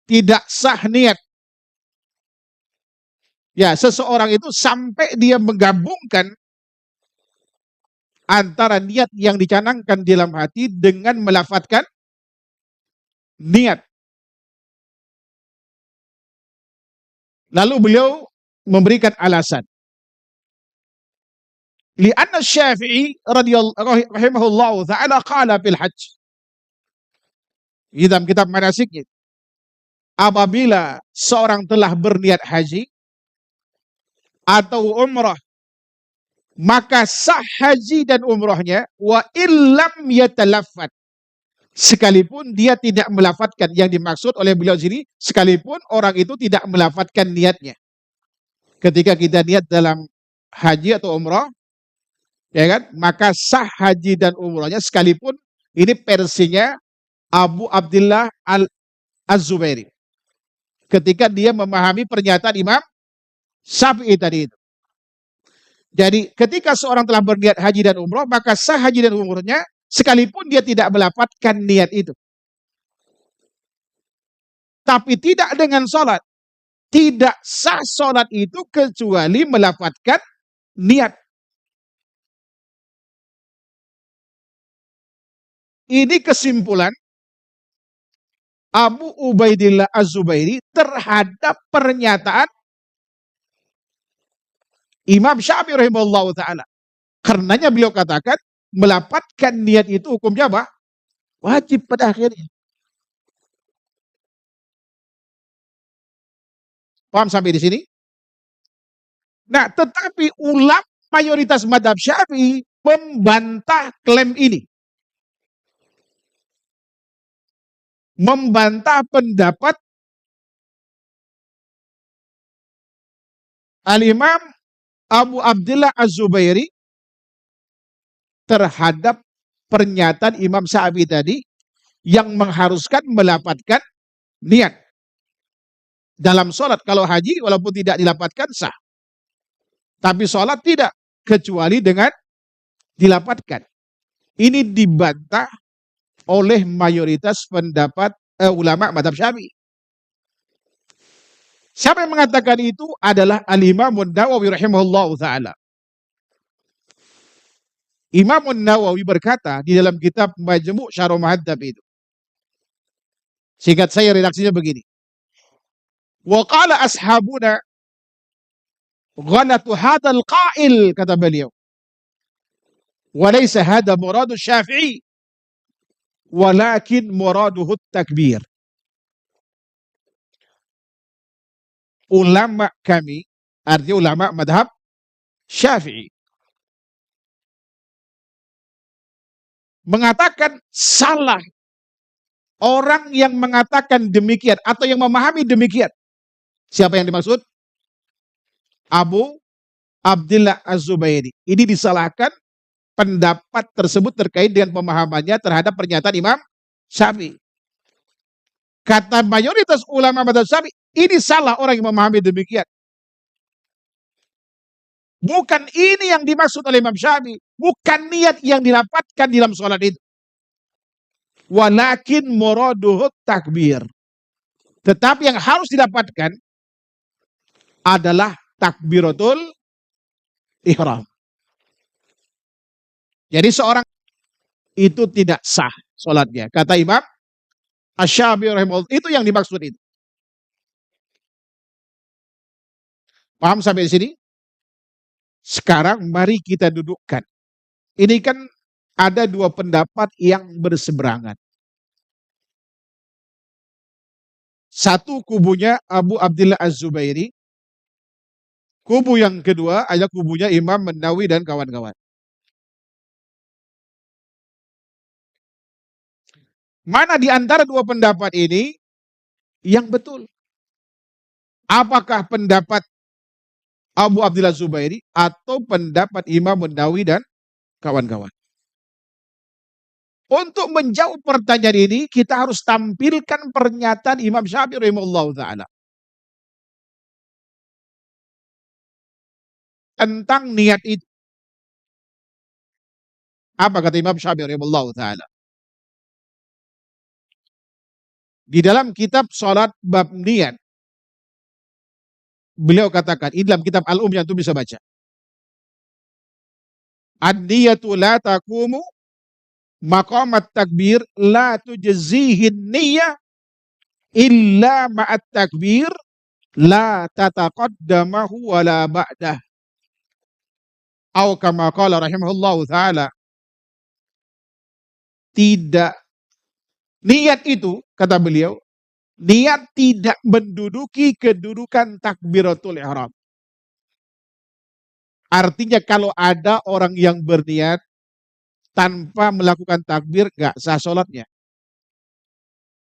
tidak sah niat. Ya, seseorang itu sampai dia menggabungkan antara niat yang dicanangkan di dalam hati dengan melafadzkan niat. Lalu beliau memberikan alasan. Lianna Syafi'i radhiyallahu rahimahullahu ta'ala qala fil hajj. Di dalam kitab manasiknya, apabila seorang telah berniat haji atau umrah, maka sah haji dan umrahnya wa illam yatalaffat, sekalipun dia tidak melafatkan. Yang dimaksud oleh beliau sini, sekalipun orang itu tidak melafatkan niatnya. Ketika kita niat dalam haji atau umrah, ya kan, maka sah haji dan umrahnya sekalipun ini versinya Abu Abdillah Az-Zubairi. Ketika dia memahami pernyataan Imam Syafi'i tadi itu. Jadi ketika seorang telah berniat haji dan umrah, maka sah haji dan umrahnya sekalipun dia tidak melafadzkan niat itu. Tapi tidak dengan sholat. Tidak sah sholat itu kecuali melafadzkan niat. Ini kesimpulan Abu Ubaidillah Az-Zubairi terhadap pernyataan Imam Syafi'i rahimahullah ta'ala. Karenanya beliau katakan, melapatkan niat itu hukumnya apa? Wajib pada akhirnya. Paham sampai di sini? Nah, tetapi ulama mayoritas madhab Syafi'i membantah klaim ini. Membantah pendapat Al-Imam Abu Abdillah Az-Zubairi terhadap pernyataan Imam Syafi'i tadi yang mengharuskan melapatkan niat dalam sholat. Kalau haji walaupun tidak dilapatkan sah, tapi sholat tidak, kecuali dengan dilapatkan. Ini dibantah oleh mayoritas pendapat ulama madhab Syafi'i. Siapa yang mengatakan itu adalah Al-Imam Nawawi rahimahullah ta'ala. Imam Nawawi berkata di dalam kitab Majmu' Syarh Muhadzab itu. Singkat saya redaksinya begini. Wa qala ashabuna ghalatu hadzal qa'il, kata beliau. Wa laysa hadha muradu Syafi'i walakin muraduhu takbir. Ulama kami, artinya ulama madhab Syafi'i, mengatakan salah orang yang mengatakan demikian atau yang memahami demikian. Siapa yang dimaksud? Abu Abdillah Az-Zubairi. Ini disalahkan pendapat tersebut terkait dengan pemahamannya terhadap pernyataan Imam Syafi'i. Kata mayoritas ulama madhab Syafi'i, ini salah orang yang memahami demikian. Bukan ini yang dimaksud oleh Imam Syafi'i. Bukan niat yang didapatkan dalam sholat itu. Walakin muraduhu takbir. Tetapi yang harus didapatkan adalah takbiratul ihram. Jadi seorang itu tidak sah sholatnya. Kata Imam Asy-Syafi'i rahimahullah, itu yang dimaksud itu. Paham sampai di sini? Sekarang mari kita dudukkan. Ini kan ada dua pendapat yang berseberangan. Satu kubunya Abu Abdillah Az-Zubairi, kubu yang kedua adalah kubunya Imam Nawawi dan kawan-kawan. Mana di antara dua pendapat ini yang betul? Apakah pendapat Abu Abdillah Zubairi atau pendapat Imam Nawawi dan kawan-kawan? Untuk menjawab pertanyaan ini, kita harus tampilkan pernyataan Imam Syafi'i rahimahullah ta'ala tentang niat itu. Apa kata Imam Syafi'i rahimahullah ta'ala? Di dalam kitab Salat bab niat, beliau katakan, ini dalam kitab Al-Um yang itu bisa baca. Ad-niyatu la takumu maqamat takbir la tujzihin niyah illa ma'at takbir la tataqaddamahu wa la ba'dah. Atau kama qala rahimahullah ta'ala, tidak, niat itu, kata beliau, niat tidak menduduki kedudukan takbiratul ihram. Artinya kalau ada orang yang berniat tanpa melakukan takbir, gak sah sholatnya.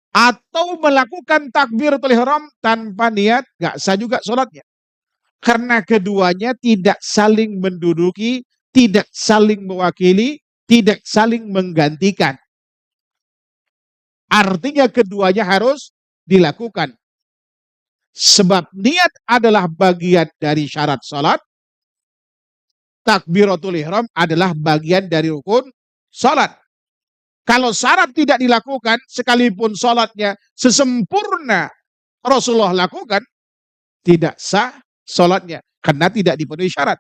Atau melakukan takbiratul ihram tanpa niat, gak sah juga sholatnya. Karena keduanya tidak saling menduduki, tidak saling mewakili, tidak saling menggantikan. Artinya keduanya harus dilakukan. Sebab niat adalah bagian dari syarat sholat, takbiratul ihram adalah bagian dari rukun sholat. Kalau syarat tidak dilakukan, sekalipun sholatnya sesempurna Rasulullah lakukan, tidak sah sholatnya, karena tidak dipenuhi syarat.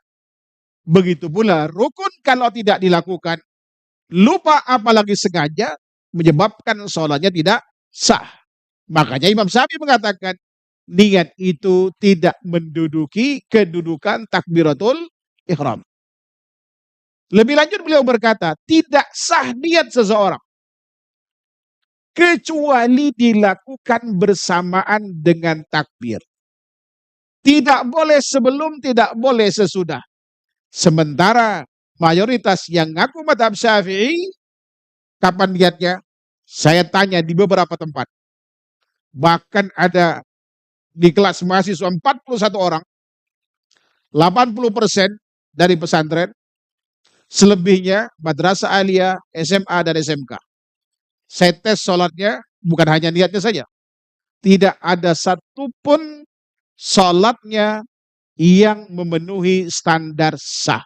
Begitu pula rukun kalau tidak dilakukan, lupa apalagi sengaja, menyebabkan sholatnya tidak sah. Makanya Imam Syafi'i mengatakan, niat itu tidak menduduki kedudukan takbiratul ihram. Lebih lanjut beliau berkata, tidak sah niat seseorang kecuali dilakukan bersamaan dengan takbir. Tidak boleh sebelum, tidak boleh sesudah. Sementara mayoritas yang ngaku mazhab Syafi'i, kapan niatnya? Saya tanya di beberapa tempat. Bahkan ada di kelas mahasiswa 41 orang, 80% dari pesantren, selebihnya madrasah aliyah, SMA dan SMK. Saya tes sholatnya, bukan hanya niatnya saja. Tidak ada satupun sholatnya yang memenuhi standar sah.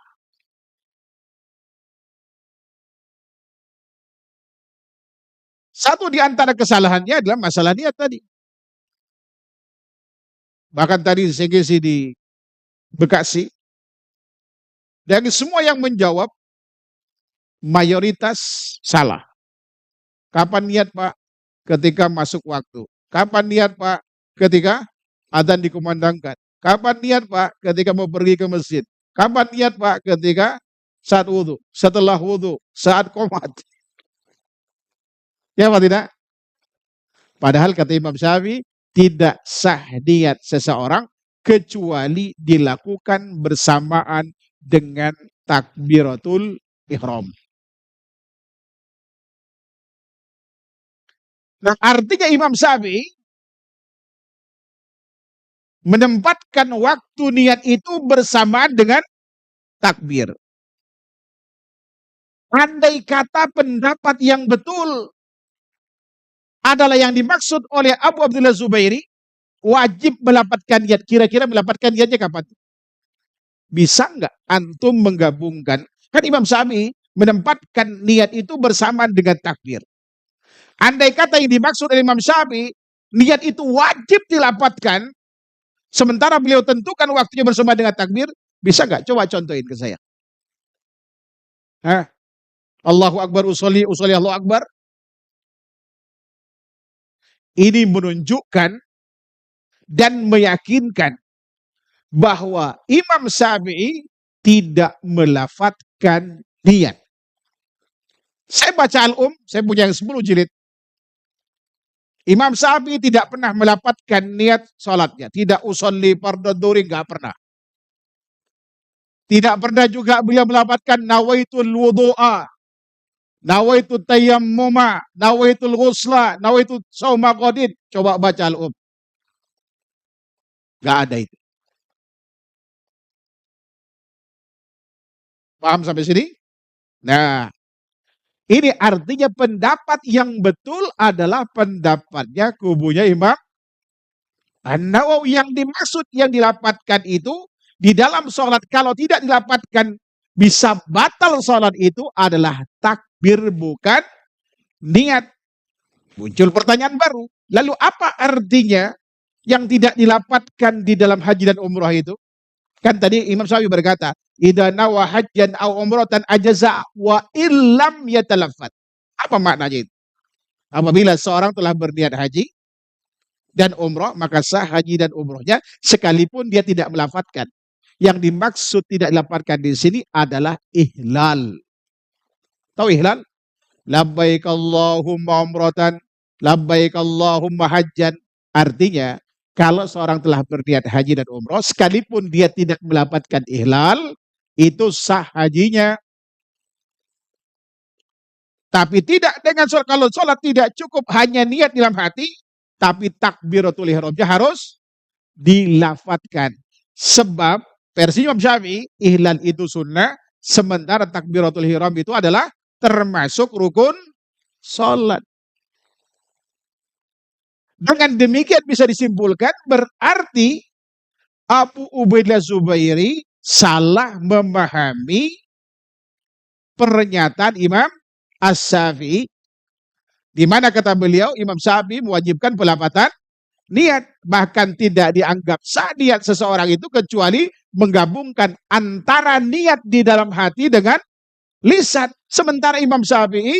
Satu di antara kesalahannya adalah masalah niat tadi. Bahkan tadi CGC di Bekasi, dari semua yang menjawab, mayoritas salah. Kapan niat Pak? Ketika masuk waktu. Kapan niat Pak? Ketika adzan dikumandangkan. Kapan niat Pak? Ketika mau pergi ke masjid. Kapan niat Pak? Ketika saat wudhu, setelah wudhu, saat qomat. Ya Pak tidak? Padahal kata Imam Syafi'i, tidak sah niat seseorang kecuali dilakukan bersamaan dengan takbiratul ihram. Nah, artinya Imam Syafi'i menempatkan waktu niat itu bersamaan dengan takbir. Andai kata pendapat yang betul adalah yang dimaksud oleh Abu Abdillah Zubairi, wajib mendapatkan niat. Kira-kira mendapatkan niatnya kapan? Bisa nggak antum menggabungkan? Kan Imam Syafi'i menempatkan niat itu bersamaan dengan takbir. Andai kata yang dimaksud oleh Imam Syafi'i, niat itu wajib dilapatkan, sementara beliau tentukan waktunya bersama dengan takbir, bisa nggak? Coba contohin ke saya. Hah? Allahu Akbar, usolli Allahu Akbar. Ini menunjukkan dan meyakinkan bahwa Imam Syafi'i tidak melafadzkan niat. Saya baca Al-Um, saya punya yang 10 jilid. Imam Syafi'i tidak pernah mendapatkan niat sholatnya. Tidak usolli fardhu dhuhri, nggak pernah. Tidak pernah juga beliau mendapatkan nawaitul wudu'a, nawaitul tayammuma, nawaitul ghusla, nawaitul sauma qadid. Coba baca al-um. Nggak ada itu. Paham sampai sini? Nah, ini artinya pendapat yang betul adalah pendapatnya kubunya Imam An-Nawawi. Yang dimaksud yang dilapatkan itu di dalam sholat, kalau tidak dilapatkan bisa batal sholat, itu adalah takbir, bukan niat. Muncul pertanyaan baru. Lalu apa artinya yang tidak dilapatkan di dalam haji dan umroh itu? Kan tadi Imam Syafi'i berkata, idza nawa hajjan aw umratan ajaza wa illam yatalaffat. Apa maknanya itu? Apabila seorang telah berniat haji dan umroh, maka sah haji dan umrohnya sekalipun dia tidak melafadzkan. Yang dimaksud tidak dilafadzkan di sini adalah ihlal. Tahu ihlal? Labbaik Allahumma umratan, labbaik Allahumma hajjan. Artinya, kalau seorang telah berniat haji dan umroh, sekalipun dia tidak melafadzkan ihlal, itu sah hajinya. Tapi tidak dengan sholat. Kalau sholat tidak cukup hanya niat dalam hati, tapi takbiratul ihramnya harus dilafadzkan. Sebab versi Imam Syafi'i, ihlal itu sunnah, sementara takbiratul ihram itu adalah termasuk rukun sholat. Dengan demikian bisa disimpulkan berarti Abu Ubaidah Zubairi salah memahami pernyataan Imam As-Syafi'i, di mana kata beliau Imam Syafi'i mewajibkan pelafatan niat, bahkan tidak dianggap sah niat seseorang itu kecuali menggabungkan antara niat di dalam hati dengan lisan. Sementara Imam Syafi'i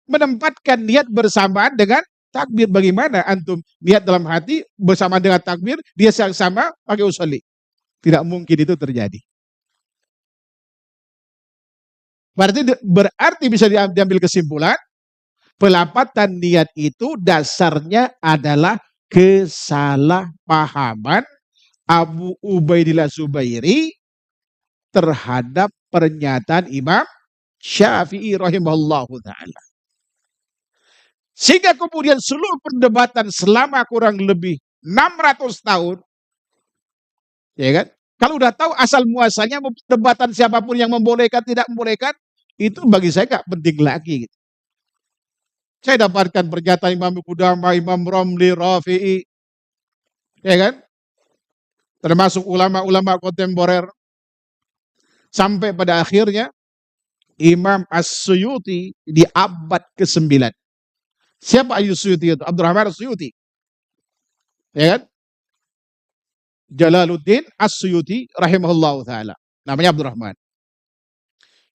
menempatkan niat bersamaan dengan takbir. Bagaimana antum niat dalam hati bersama dengan takbir, dia sama pakai usolli? Tidak mungkin itu terjadi. Berarti bisa diambil kesimpulan, pelapatan niat itu dasarnya adalah kesalahpahaman Abu Ubaidillah Zubairi terhadap pernyataan Imam Syafi'i rahimahullahu ta'ala. Sehingga kemudian seluruh perdebatan selama kurang lebih 600 tahun, ya kan? Kalau udah tahu asal muasalnya, perdebatan siapapun yang membolehkan tidak membolehkan, itu bagi saya gak penting lagi. Gitu. Saya dapatkan pernyataan Imam Qudamah, Imam Romli, Rafi'i, ya kan? Termasuk ulama-ulama kontemporer. Sampai pada akhirnya Imam As-Suyuti di abad ke-9. Siapa As-Suyuti itu? Abdurrahman As-Suyuti. Ya kan? Jalaluddin As-Suyuti rahimahullah ta'ala. Namanya Abdurrahman.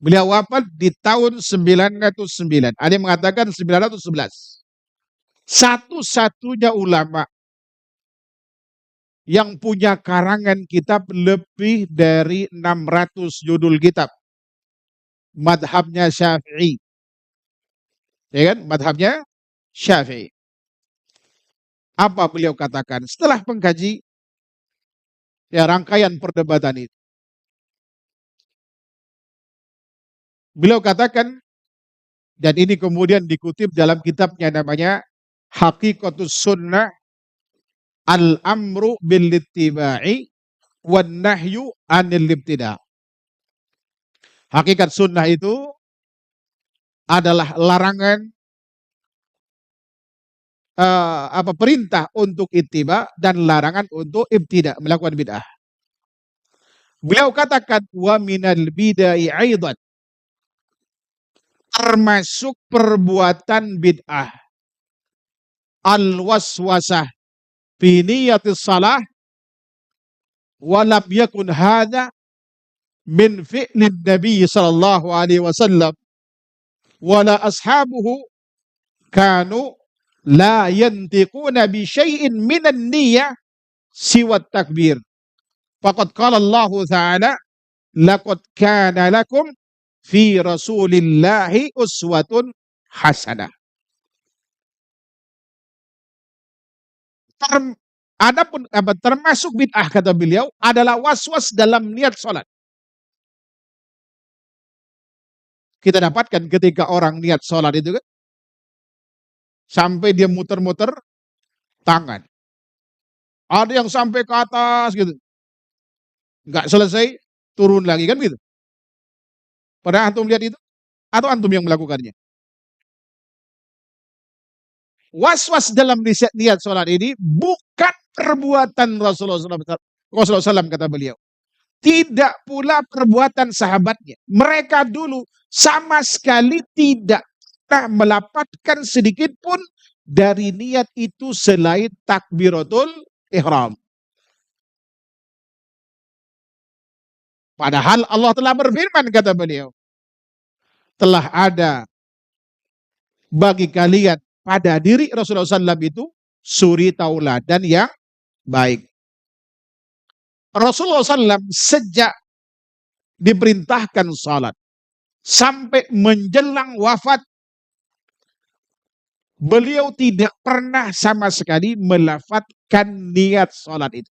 Beliau wafat di tahun 909. Ada yang mengatakan 911. Satu-satunya ulama yang punya karangan kitab lebih dari 600 judul kitab. Madhabnya Syafi'i. Ya kan? Madhabnya Syafi'i. Apa beliau katakan? Setelah mengkaji ya rangkaian perdebatan itu, beliau katakan, dan ini kemudian dikutip dalam kitabnya namanya Haqiqatus Sunnah, Al-Amru bil-Ittiba'i wan Nahyu anil Ibtida'. Hakikat sunnah itu adalah larangan, perintah untuk ittiba dan larangan untuk ibtida', melakukan bid'ah. Beliau katakan wa minal bid'ai aidan, termasuk perbuatan bid'ah al-waswasah fi niyatis salah wa lam yakun hadha min fi'lin Nabi sallallahu alaihi wasallam wala ashabuhu kanu la yantiquna bi syai'in minan niyyah siwa takbir. Faqad qala Allah Ta'ala laqad kana lakum fi Rasulillahi uswatun hasanah. Adapun termasuk bid'ah kata beliau adalah was-was dalam niat sholat. Kita dapatkan ketika orang niat sholat itu kan, sampai dia muter-muter tangan. Ada yang sampai ke atas gitu, nggak selesai turun lagi kan gitu. Pernah antum lihat itu? Atau antum yang melakukannya? Was-was dalam niat sholat ini bukan perbuatan Rasulullah SAW kata beliau. Tidak pula perbuatan sahabatnya. Mereka dulu sama sekali tidak pernah melapatkan sedikit pun dari niat itu selain takbiratul ihram. Padahal Allah telah berfirman kata beliau, telah ada bagi kalian pada diri Rasulullah SAW itu suri tauladan yang baik. Rasulullah SAW sejak diperintahkan salat sampai menjelang wafat, beliau tidak pernah sama sekali melafadzkan niat salat itu.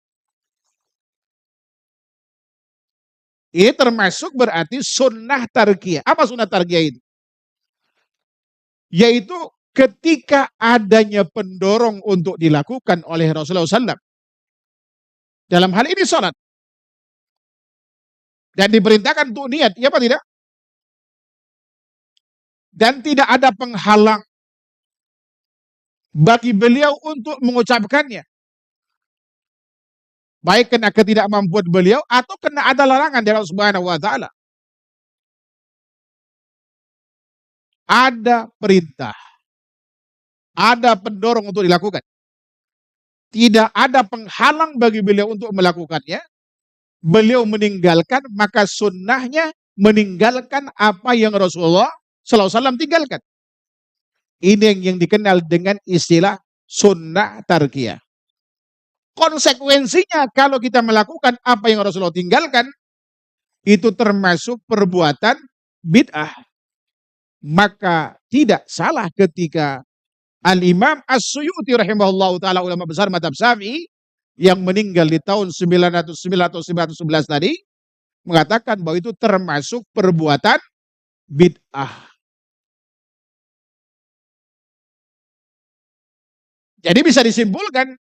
Ini termasuk berarti sunnah tarkiyah. Apa sunnah tarkiyah itu? Yaitu ketika adanya pendorong untuk dilakukan oleh Rasulullah SAW. Dalam hal ini salat. Dan diperintahkan untuk niat, ya apa tidak? Dan tidak ada penghalang bagi beliau untuk mengucapkannya. Baik kena ketidakmampuan beliau atau kena ada larangan dari Allah Subhanahu wa taala. Ada perintah, ada pendorong untuk dilakukan. Tidak ada penghalang bagi beliau untuk melakukannya. Beliau meninggalkan, maka sunnahnya meninggalkan apa yang Rasulullah SAW tinggalkan. Ini yang dikenal dengan istilah sunnah tarkiyah. Konsekuensinya kalau kita melakukan apa yang Rasulullah tinggalkan, itu termasuk perbuatan bid'ah. Maka tidak salah ketika Al-Imam As-Suyuti rahimahullah ta'ala, ulama besar mazhab Syafi'i yang meninggal di tahun 909 atau 911 tadi, mengatakan bahwa itu termasuk perbuatan bid'ah. Jadi bisa disimpulkan,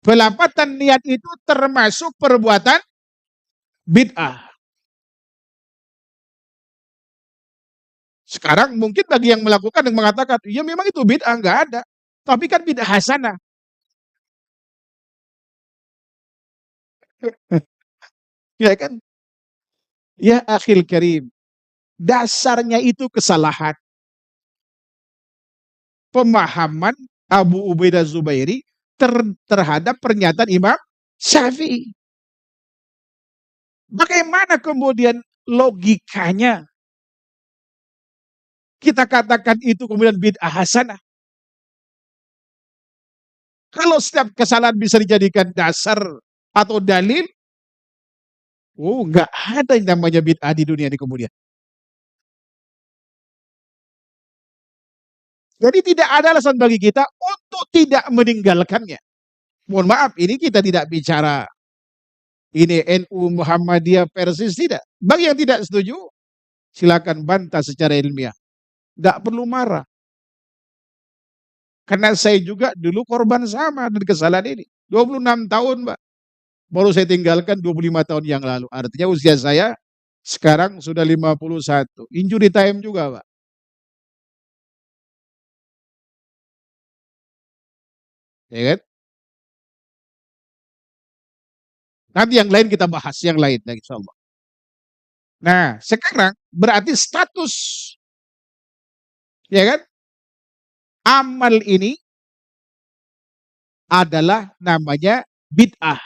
pelapatan niat itu termasuk perbuatan bid'ah. Sekarang mungkin bagi yang melakukan yang mengatakan, ya memang itu bid'ah, nggak ada. Tapi kan bid'ah hasanah. Ya kan? Ya akhil karim, dasarnya itu kesalahan pemahaman Abu Ubaidah Zubairi terhadap pernyataan Imam Syafi'i. Bagaimana kemudian logikanya kita katakan itu kemudian bid'ah hasanah? Kalau setiap kesalahan bisa dijadikan dasar atau dalil, nggak ada yang namanya bid'ah di dunia ini kemudian. Jadi tidak ada alasan bagi kita untuk tidak meninggalkannya. Mohon maaf, ini kita tidak bicara ini NU Muhammadiyah Persis, tidak. Bagi yang tidak setuju, silakan bantah secara ilmiah. Tidak perlu marah. Karena saya juga dulu korban sama dari kesalahan ini. 26 tahun, Mbak. Baru saya tinggalkan 25 tahun yang lalu. Artinya usia saya sekarang sudah 51. Injury time juga, Pak. Ya kan? Nanti yang lain kita bahas, yang lain lagi insyaallah. Nah, sekarang berarti status, ya kan? Amal ini adalah namanya bid'ah.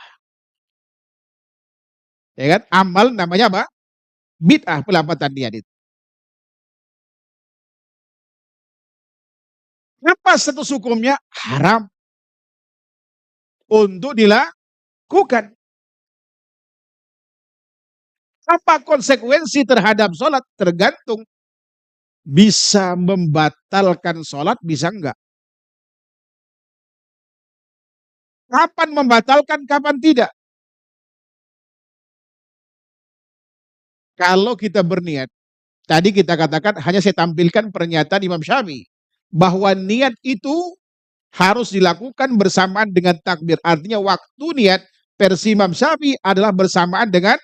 Ya kan? Amal namanya apa? Bid'ah, pelapatan niat itu. Apa status hukumnya? Haram untuk dilakukan. Apa konsekuensi terhadap sholat? Tergantung. Bisa membatalkan sholat, bisa enggak. Kapan membatalkan, kapan tidak? Kalau kita berniat, tadi kita katakan hanya saya tampilkan pernyataan Imam Syafi'i bahwa niat itu harus dilakukan bersamaan dengan takbir. Artinya waktu niat versi Imam Syafi'i adalah bersamaan dengan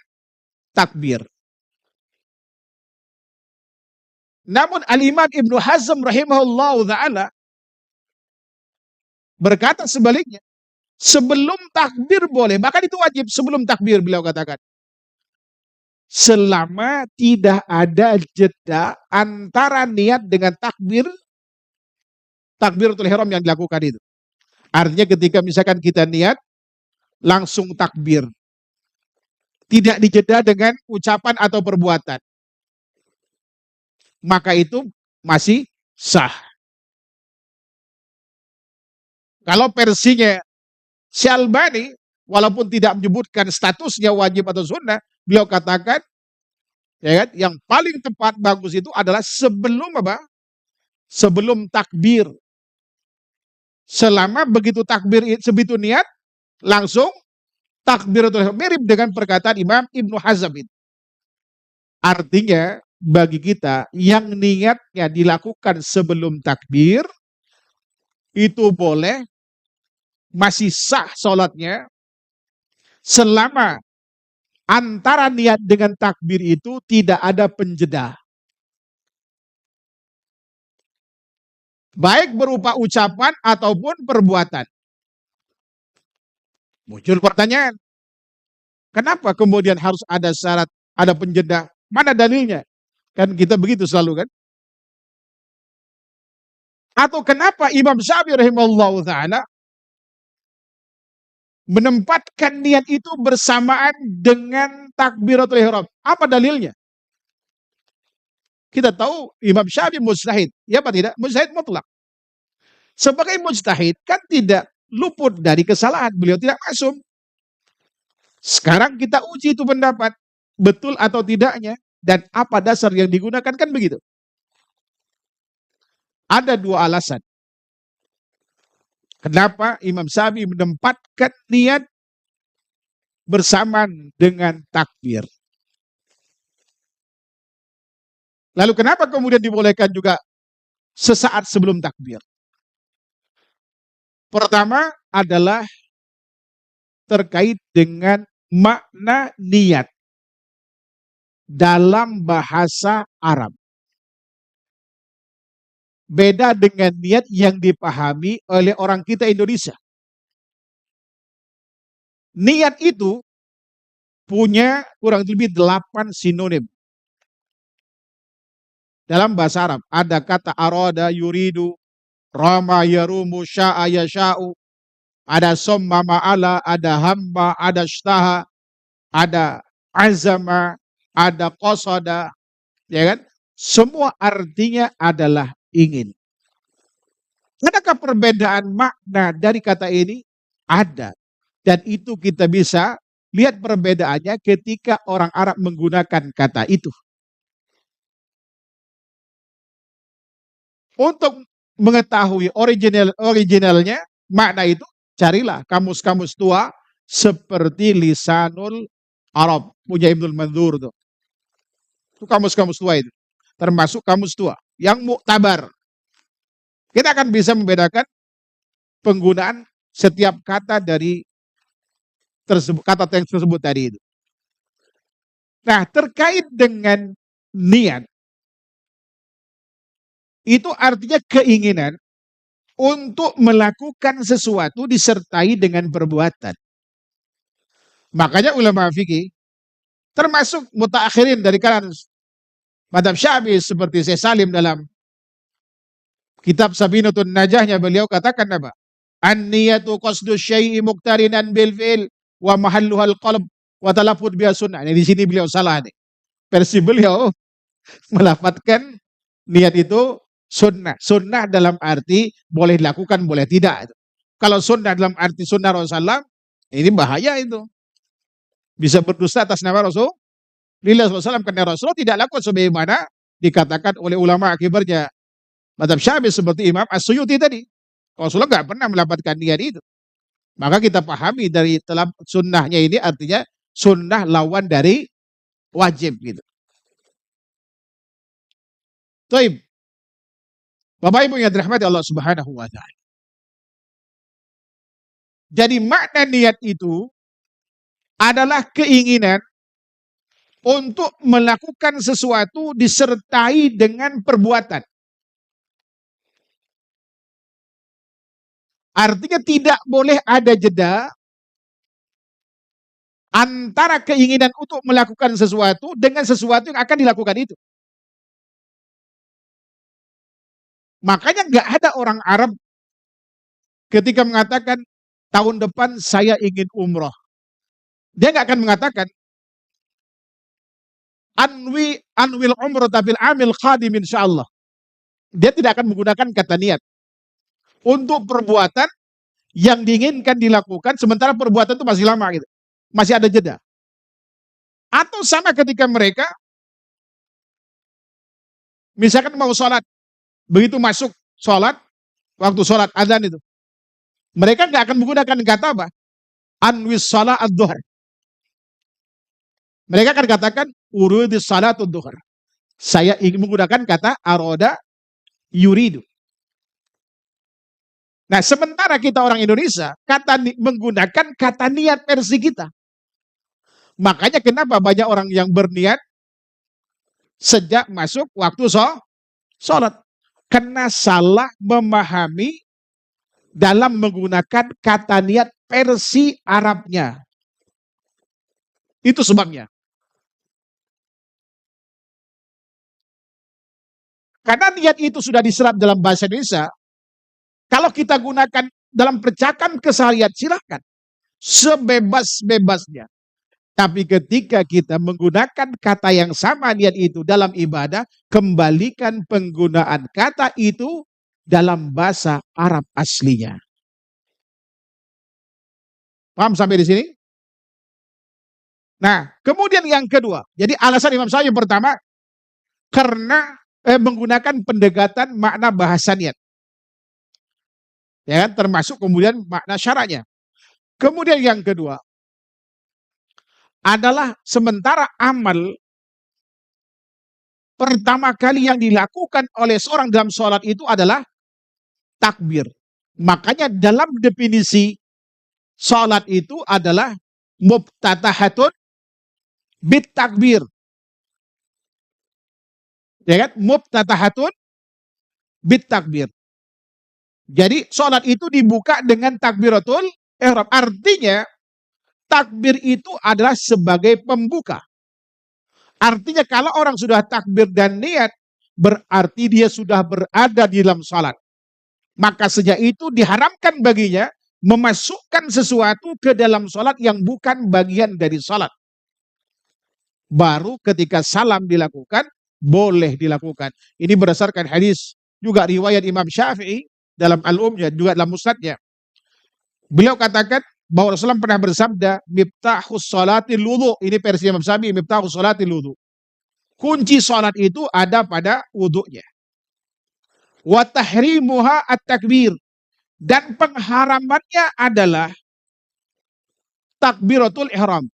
takbir. Namun Al-Imam Ibnu Hazm rahimahullah ta'ala berkata sebaliknya. Sebelum takbir boleh, bahkan itu wajib sebelum takbir beliau katakan. Selama tidak ada jeda antara niat dengan takbiratul ihram yang dilakukan itu. Artinya ketika misalkan kita niat, langsung takbir. Tidak dijeda dengan ucapan atau perbuatan. Maka itu masih sah. Kalau versinya Syalbani, walaupun tidak menyebutkan statusnya wajib atau sunnah, beliau katakan, ya kan, yang paling tepat bagus itu adalah sebelum apa? Sebelum takbir. Selama begitu takbir, sebegitu niat, langsung takbiratul ihram. Mirip dengan perkataan Imam Ibnu Hazm itu. Artinya bagi kita yang niatnya dilakukan sebelum takbir itu boleh, masih sah sholatnya selama antara niat dengan takbir itu tidak ada penjeda. Baik berupa ucapan ataupun perbuatan. Muncul pertanyaan, kenapa kemudian harus ada syarat, ada penjeda? Mana dalilnya? Kan kita begitu selalu kan? Atau kenapa Imam Syafi'i rahimahullah ta'ala menempatkan niat itu bersamaan dengan takbiratul ihram? Apa dalilnya? Kita tahu Imam Syafi'i mujtahid, ya apa tidak? Mujtahid mutlak. Sebagai mujtahid kan tidak luput dari kesalahan, beliau tidak masuk. Sekarang kita uji itu pendapat, betul atau tidaknya, dan apa dasar yang digunakan, kan begitu. Ada dua alasan. Kenapa Imam Syafi'i menempatkan niat bersamaan dengan takbir. Lalu kenapa kemudian dibolehkan juga sesaat sebelum takbir? Pertama adalah terkait dengan makna niat dalam bahasa Arab. Beda dengan niat yang dipahami oleh orang kita Indonesia. Niat itu punya kurang lebih 8 sinonim. Dalam bahasa Arab ada kata arada, yuridu, rama, yarumu, sya'a, yasha'u, ada somma, ma'ala, ada hamma, ada shtaha, ada azama, ada qasada, ya kan? Semua artinya adalah ingin. Adakah perbedaan makna dari kata ini? Ada. Dan itu kita bisa lihat perbedaannya ketika orang Arab menggunakan kata itu. Untuk mengetahui originalnya, makna itu, carilah kamus-kamus tua seperti Lisanul Arab, punya Ibnul Manzur tuh. Itu kamus-kamus tua itu. Termasuk kamus tua yang muktabar. Kita akan bisa membedakan penggunaan setiap kata dari kata yang tersebut tadi itu. Nah, terkait dengan niat, itu artinya keinginan untuk melakukan sesuatu disertai dengan perbuatan. Makanya ulama fikih, termasuk mutaakhirin dari kalangan mazhab Syafi'i seperti Syekh Salim dalam kitab Sabinatun Najahnya, beliau katakan apa? An-niyatu qasdu syai'i muqtarinan bil fi'l wa mahalluhal qalb wa talaffuz biha sunnah. Di sini beliau salah nih. Versi beliau melafadzkan niat itu sunnah. Sunnah dalam arti boleh dilakukan, boleh tidak. Kalau sunnah dalam arti sunnah Rasulullah, ini bahaya itu. Bisa berdusta atas nama Rasulullah SAW, karena Rasulullah tidak lakukan sebagaimana dikatakan oleh ulama akibatnya mazhab Syafi'i seperti Imam As-Suyuti tadi. Rasulullah nggak pernah melafadzkan niat itu. Maka kita pahami dari sunnahnya ini artinya sunnah lawan dari wajib gitu. Taib. Bapak Ibu yang dirahmati Allah Subhanahu wa taala. Jadi makna niat itu adalah keinginan untuk melakukan sesuatu disertai dengan perbuatan. Artinya tidak boleh ada jeda antara keinginan untuk melakukan sesuatu dengan sesuatu yang akan dilakukan itu. Makanya nggak ada orang Arab ketika mengatakan tahun depan saya ingin umroh. Dia nggak akan mengatakan anwil umroh tabil amil qadim insyaallah. Dia tidak akan menggunakan kata niat untuk perbuatan yang diinginkan dilakukan sementara perbuatan itu masih lama gitu. Masih ada jeda. Atau sama ketika mereka misalkan mau sholat, begitu masuk sholat, waktu sholat adzan itu, mereka nggak akan menggunakan kata apa? Anwis sholat ad-duhar. Mereka akan katakan urudis sholat ad-duhar. Saya ingin menggunakan kata aroda yuridu. Nah, sementara kita orang Indonesia menggunakan kata niat versi kita. Makanya kenapa banyak orang yang berniat sejak masuk waktu sholat. Karena salah memahami dalam menggunakan kata niat versi Arabnya. Itu sebabnya. Karena niat itu sudah diserap dalam bahasa Indonesia, kalau kita gunakan dalam percakapan keseharian, silakan. Sebebas-bebasnya. Tapi ketika kita menggunakan kata yang sama niat itu dalam ibadah, kembalikan penggunaan kata itu dalam bahasa Arab aslinya. Paham sampai di sini? Nah, kemudian yang kedua. Jadi alasan Imam Syafi'i pertama, karena menggunakan pendekatan makna bahasa niat. Ya, termasuk kemudian makna syaratnya. Kemudian yang kedua adalah sementara amal pertama kali yang dilakukan oleh seorang dalam sholat itu adalah takbir. Makanya dalam definisi sholat itu adalah mubtatahatun bit takbir. Ya kan? Mubtatahatun bit takbir. Jadi sholat itu dibuka dengan takbiratul ihram. Artinya takbir itu adalah sebagai pembuka. Artinya kalau orang sudah takbir dan niat, berarti dia sudah berada di dalam sholat. Maka sejak itu diharamkan baginya memasukkan sesuatu ke dalam sholat yang bukan bagian dari sholat. Baru ketika salam dilakukan, boleh dilakukan. Ini berdasarkan hadis juga riwayat Imam Syafi'i dalam Al-Umnya, juga dalam Musnadnya. Beliau katakan bahwa Rasulullah pernah bersabda, miftahus sholatil wudu. Ini versi Imam Syafi'i, miftahus sholatil wudu. Kunci sholat itu ada pada wudunya. Wa tahrimuha at-takbir. Dan pengharamannya adalah takbiratul ihram.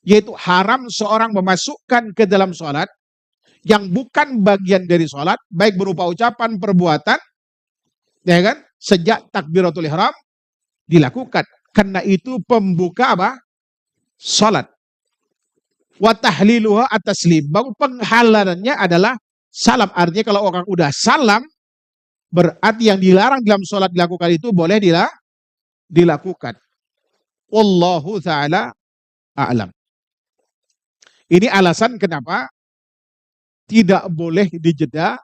Yaitu haram seorang memasukkan ke dalam sholat yang bukan bagian dari sholat, baik berupa ucapan, perbuatan, ya kan? Sejak takbiratul ihram dilakukan. Karena itu pembuka apa? Sholat. Wa tahliluha at-taslim. Penghalalannya adalah salam. Artinya kalau orang udah salam, berarti yang dilarang dalam sholat dilakukan itu boleh dilakukan. Wallahu ta'ala a'lam. Ini alasan kenapa tidak boleh dijeda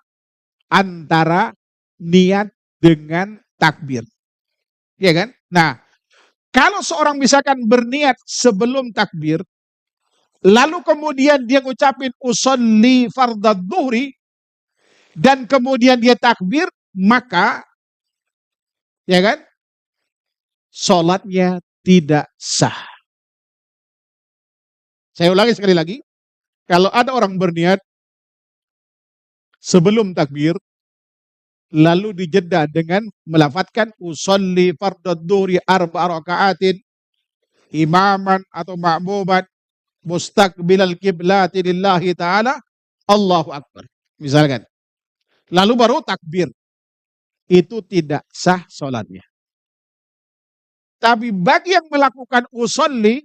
antara niat dengan takbir. Ya kan? Nah, kalau seorang misalkan berniat sebelum takbir, lalu kemudian dia ngucapin usolli fardad duhri, dan kemudian dia takbir, maka ya kan, sholatnya tidak sah. Saya ulangi sekali lagi, kalau ada orang berniat sebelum takbir, lalu dijeda dengan melafadzkan usolli fardad dhuhri arba'a raka'atin imaman atau ma'muman mustaqbilal kiblati lillahi ta'ala Allahu Akbar. Misalkan. Lalu baru takbir. Itu tidak sah sholatnya. Tapi bagi yang melakukan usolli,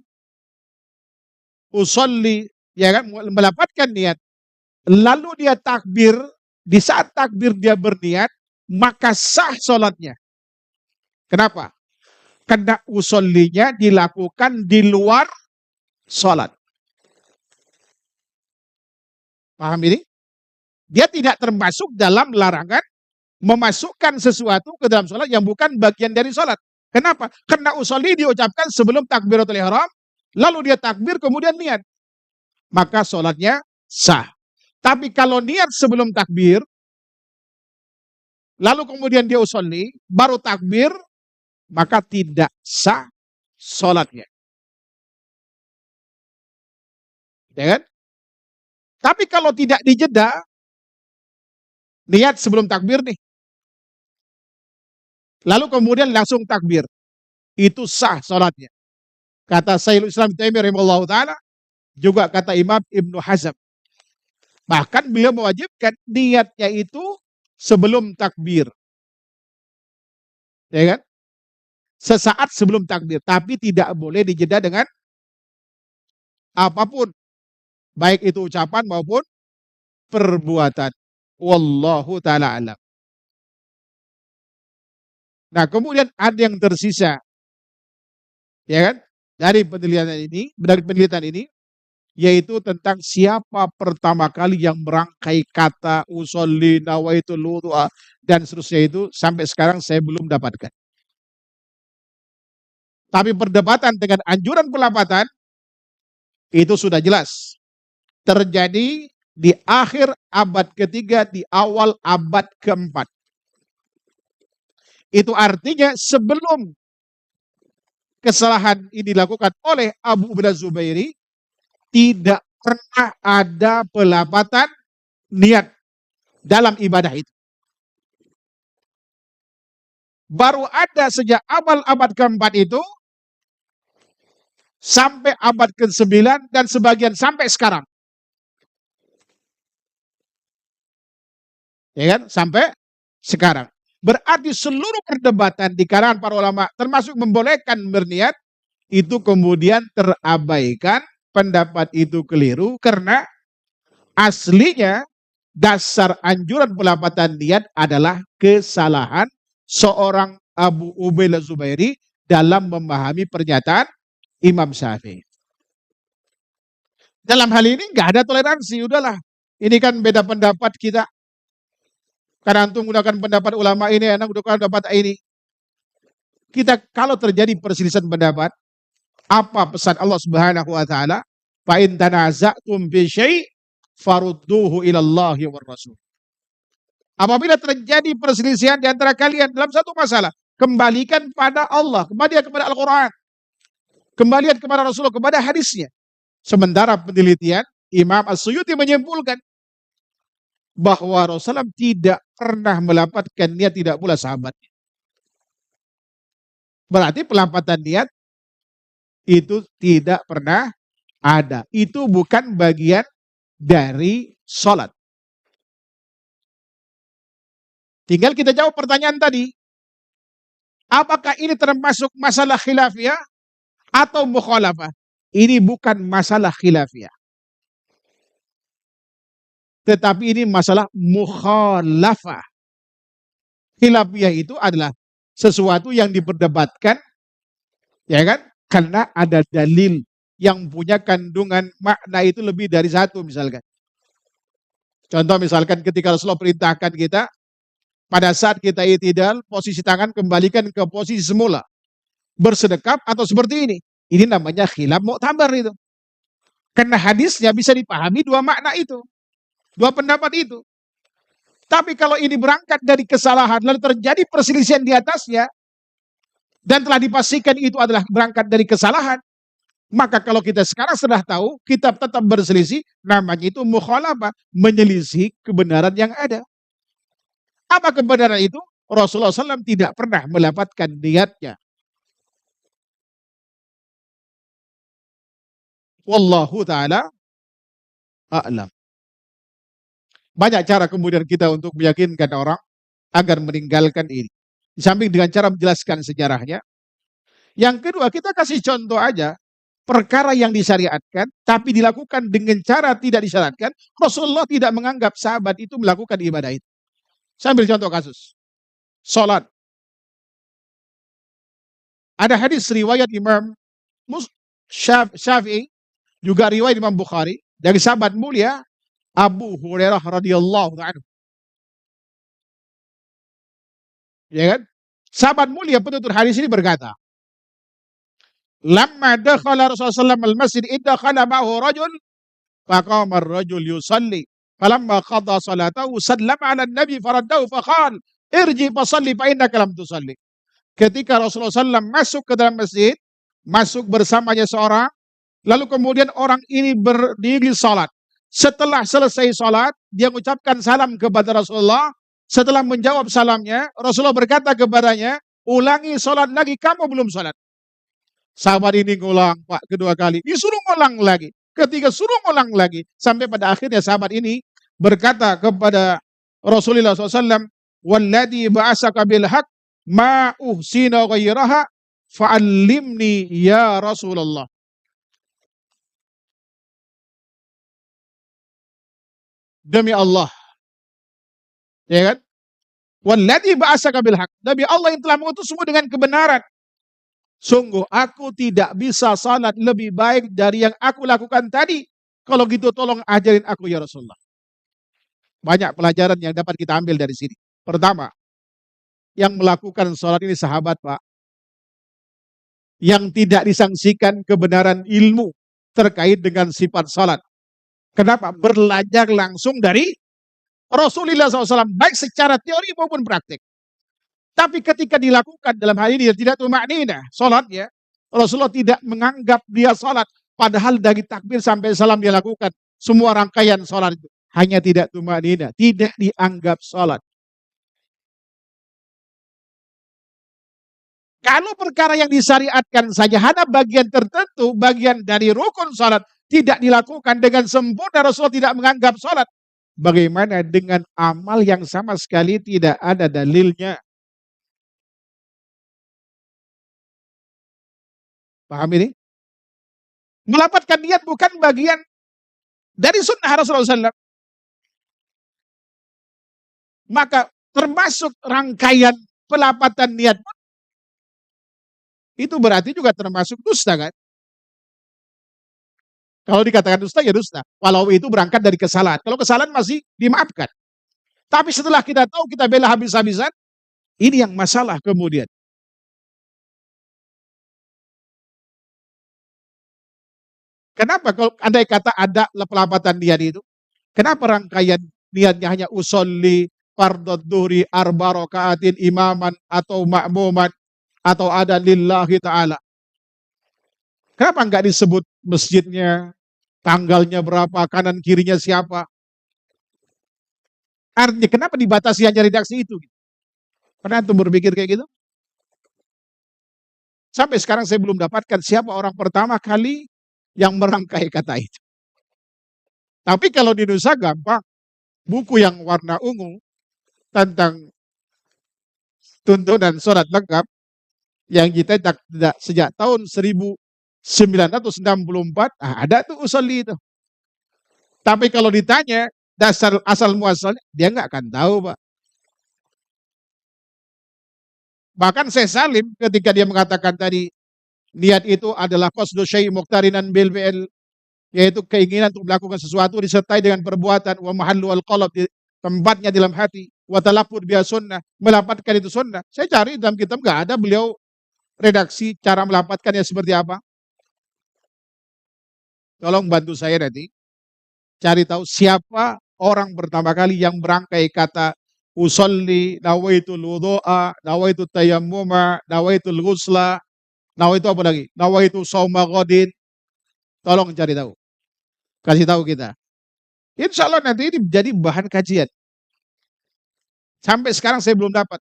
ya kan, melapatkan niat, lalu dia takbir, di saat takbir dia berniat, maka sah sholatnya. Kenapa? Karena usollinya dilakukan di luar sholat. Paham ini? Dia tidak termasuk dalam larangan memasukkan sesuatu ke dalam sholat yang bukan bagian dari sholat. Kenapa? Karena usolli diucapkan sebelum takbiratul ihram, lalu dia takbir kemudian niat. Maka sholatnya sah. Tapi kalau niat sebelum takbir, lalu kemudian dia usolli, baru takbir, maka tidak sah sholatnya. Ya kan? Tapi kalau tidak dijeda, niat sebelum takbir nih, lalu kemudian langsung takbir, itu sah sholatnya. Kata Syekhul Islam Taimiyah rahimahullah ta'ala, juga kata Imam Ibnu Hazm. Bahkan beliau mewajibkan niatnya itu sebelum takbir. Ya kan? Sesaat sebelum takbir. Tapi tidak boleh dijeda dengan apapun. Baik itu ucapan maupun perbuatan. Wallahu ta'ala alam. Nah, kemudian ada yang tersisa. Ya kan? Dari penelitian ini, yaitu tentang siapa pertama kali yang merangkai kata usolli nawaitul wudu'a dan seterusnya itu sampai sekarang saya belum dapatkan. Tapi perdebatan dengan anjuran pelapatan itu sudah jelas terjadi di akhir abad ketiga, di awal abad keempat. Itu artinya sebelum kesalahan ini dilakukan oleh Abu Ubaidah Zubairi, tidak pernah ada pelapatan niat dalam ibadah itu. Baru ada sejak awal abad keempat itu sampai abad ke-9 dan sebagian sampai sekarang. Ya kan? Sampai sekarang. Berarti seluruh perdebatan di kalangan para ulama termasuk membolehkan berniat itu kemudian terabaikan, pendapat itu keliru karena aslinya dasar anjuran pelapatan niat adalah kesalahan seorang Abu Ubaidah Zubairi dalam memahami pernyataan Imam Syafi'i. Dalam hal ini nggak ada toleransi, udahlah. Ini kan beda pendapat kita. Karena antum menggunakan pendapat ulama ini, anak menggunakan pendapat ini. Kita kalau terjadi perselisihan pendapat, apa pesan Allah Subhanahu wa taala? Fa in tanaza'tum fi syai' farudduhu ila Allahi war Rasul. Apabila terjadi perselisihan di antara kalian dalam satu masalah, kembalikan pada Allah, kembalikan kepada Al-Qur'an. Kembalikan kepada Rasulullah, kepada hadisnya. Sementara penelitian Imam As-Suyuti menyimpulkan bahwa Rasulullah tidak pernah melapatkan niat, tidak pula sahabatnya. Berarti pelapatan niat itu tidak pernah ada. Itu bukan bagian dari sholat. Tinggal kita jawab pertanyaan tadi. Apakah ini termasuk masalah khilafiyah atau mukhalafah? Ini bukan masalah khilafiyah. Tetapi ini masalah mukhalafah. Khilafiyah itu adalah sesuatu yang diperdebatkan, ya kan? Karena ada dalil yang punya kandungan makna itu lebih dari satu misalkan. Contoh misalkan ketika Rasulullah perintahkan kita, pada saat kita i'tidal, posisi tangan kembalikan ke posisi semula. Bersedekap atau seperti ini. Ini namanya khilaf mu'tabar itu. Karena hadisnya bisa dipahami dua makna itu. Dua pendapat itu. Tapi kalau ini berangkat dari kesalahan, lalu terjadi perselisihan di atasnya, dan telah dipastikan itu adalah berangkat dari kesalahan, maka kalau kita sekarang sudah tahu, kita tetap berselisih, namanya itu mukhalafah, menyelisih kebenaran yang ada. Apa kebenaran itu? Rasulullah SAW tidak pernah mendapatkan niatnya. Wallahu ta'ala a'lam. Banyak cara kemudian kita untuk meyakinkan orang agar meninggalkan ini. Di samping dengan cara menjelaskan sejarahnya. Yang kedua, kita kasih contoh aja. Perkara yang disyariatkan, tapi dilakukan dengan cara tidak disyariatkan. Rasulullah tidak menganggap sahabat itu melakukan ibadah itu. Saya ambil contoh kasus. Salat. Ada hadis riwayat Imam Syafi'i, juga riwayat Imam Bukhari, dari sahabat mulia Abu Hurairah radhiyallahu anhu. Ya kan? Sahabat mulia penutur hadis ini berkata, "Lamma dakhala Rasulullah sallallahu al-masjid idza khala ma'ahu rajul faqama ar-rajul yusalli. Falamma qada salatahu sallama 'ala an-nabi faraddahu faqala irji fasalli fa innaka lam tusalli." Ketika Rasulullah SAW masuk ke dalam masjid, masuk bersamanya seorang, lalu kemudian orang ini berdiri salat. Setelah selesai salat, dia mengucapkan salam kepada Rasulullah. Setelah menjawab salamnya, Rasulullah berkata kepadanya, ulangi salat lagi, kamu belum salat. Sahabat ini ngulang, Pak, kedua kali. Disuruh ngulang lagi. Ketiga suruh ngulang lagi. Sampai pada akhirnya sahabat ini berkata kepada Rasulullah SAW, "Walladzi ba'asaka bil haq ma uhsina ghairaha fa'allimni ya Rasulullah." Demi Allah, ya kan? Walladzi ba'asaka bil haq. Demi Allah yang telah mengutusmu dengan kebenaran. Sungguh aku tidak bisa salat lebih baik dari yang aku lakukan tadi. Kalau gitu tolong ajarin aku ya Rasulullah. Banyak pelajaran yang dapat kita ambil dari sini. Pertama, yang melakukan salat ini sahabat, Pak. Yang tidak disangsikan kebenaran ilmu terkait dengan sifat salat. Kenapa? Belajar langsung dari Rasulullah SAW, baik secara teori maupun praktik. Tapi ketika dilakukan dalam hal ini tidak tumakninah salatnya, Rasulullah tidak menganggap dia salat, padahal dari takbir sampai salam dia lakukan semua rangkaian salat itu, hanya tidak tumakninah, tidak dianggap salat. Kalau perkara yang disyariatkan saja hanya bagian tertentu, bagian dari rukun salat tidak dilakukan dengan sempurna, Rasulullah tidak menganggap salat. Bagaimana dengan amal yang sama sekali tidak ada dalilnya? Paham ini? Melapatkan niat bukan bagian dari sunnah Rasulullah SAW. Maka termasuk rangkaian pelapatan niat itu berarti juga termasuk dusta kan? Kalau dikatakan dusta ya dusta. Walau itu berangkat dari kesalahan. Kalau kesalahan masih dimaafkan. Tapi setelah kita tahu kita bela habis-habisan, ini yang masalah kemudian. Kenapa kalau andai kata ada pelapatan niat itu? Kenapa rangkaian niatnya hanya usolli, fardhu dhuhri, arba rakaatin imaman atau makmuman atau ada lillahi ta'ala? Kenapa enggak disebut masjidnya, tanggalnya berapa, kanan kirinya siapa? Artinya kenapa dibatasi hanya redaksi itu? Pernah antum berpikir kayak gitu? Sampai sekarang saya belum dapatkan siapa orang pertama kali yang merangkai kata itu. Tapi kalau di Indonesia gampang. Buku yang warna ungu tentang tuntunan sholat lengkap yang dicetak sejak tahun 1964, ada tuh usolli itu. Tapi kalau ditanya dasar asal muasalnya, dia nggak akan tahu, Pak. Bahkan saya Salim ketika dia mengatakan tadi niat itu adalah qasdu syai' muqtarinan bil fi'l, yaitu keinginan untuk melakukan sesuatu disertai dengan perbuatan, wa mahallu al qalb, tempatnya dalam hati, wa talaffuz biha sunnah, melapatkan itu sunnah. Saya cari dalam kitab nggak ada beliau redaksi cara melapatkannya seperti apa. Tolong bantu saya nanti cari tahu siapa orang pertama kali yang berangkai kata usolli, nawaitul wudu'a, nawaitul tayammuma, nawaitul ghusla, nawaitu apa lagi? Nawaitu shauma ghadin. Tolong cari tahu. Kasih tahu kita. Insya Allah nanti ini menjadi bahan kajian. Sampai sekarang saya belum dapat.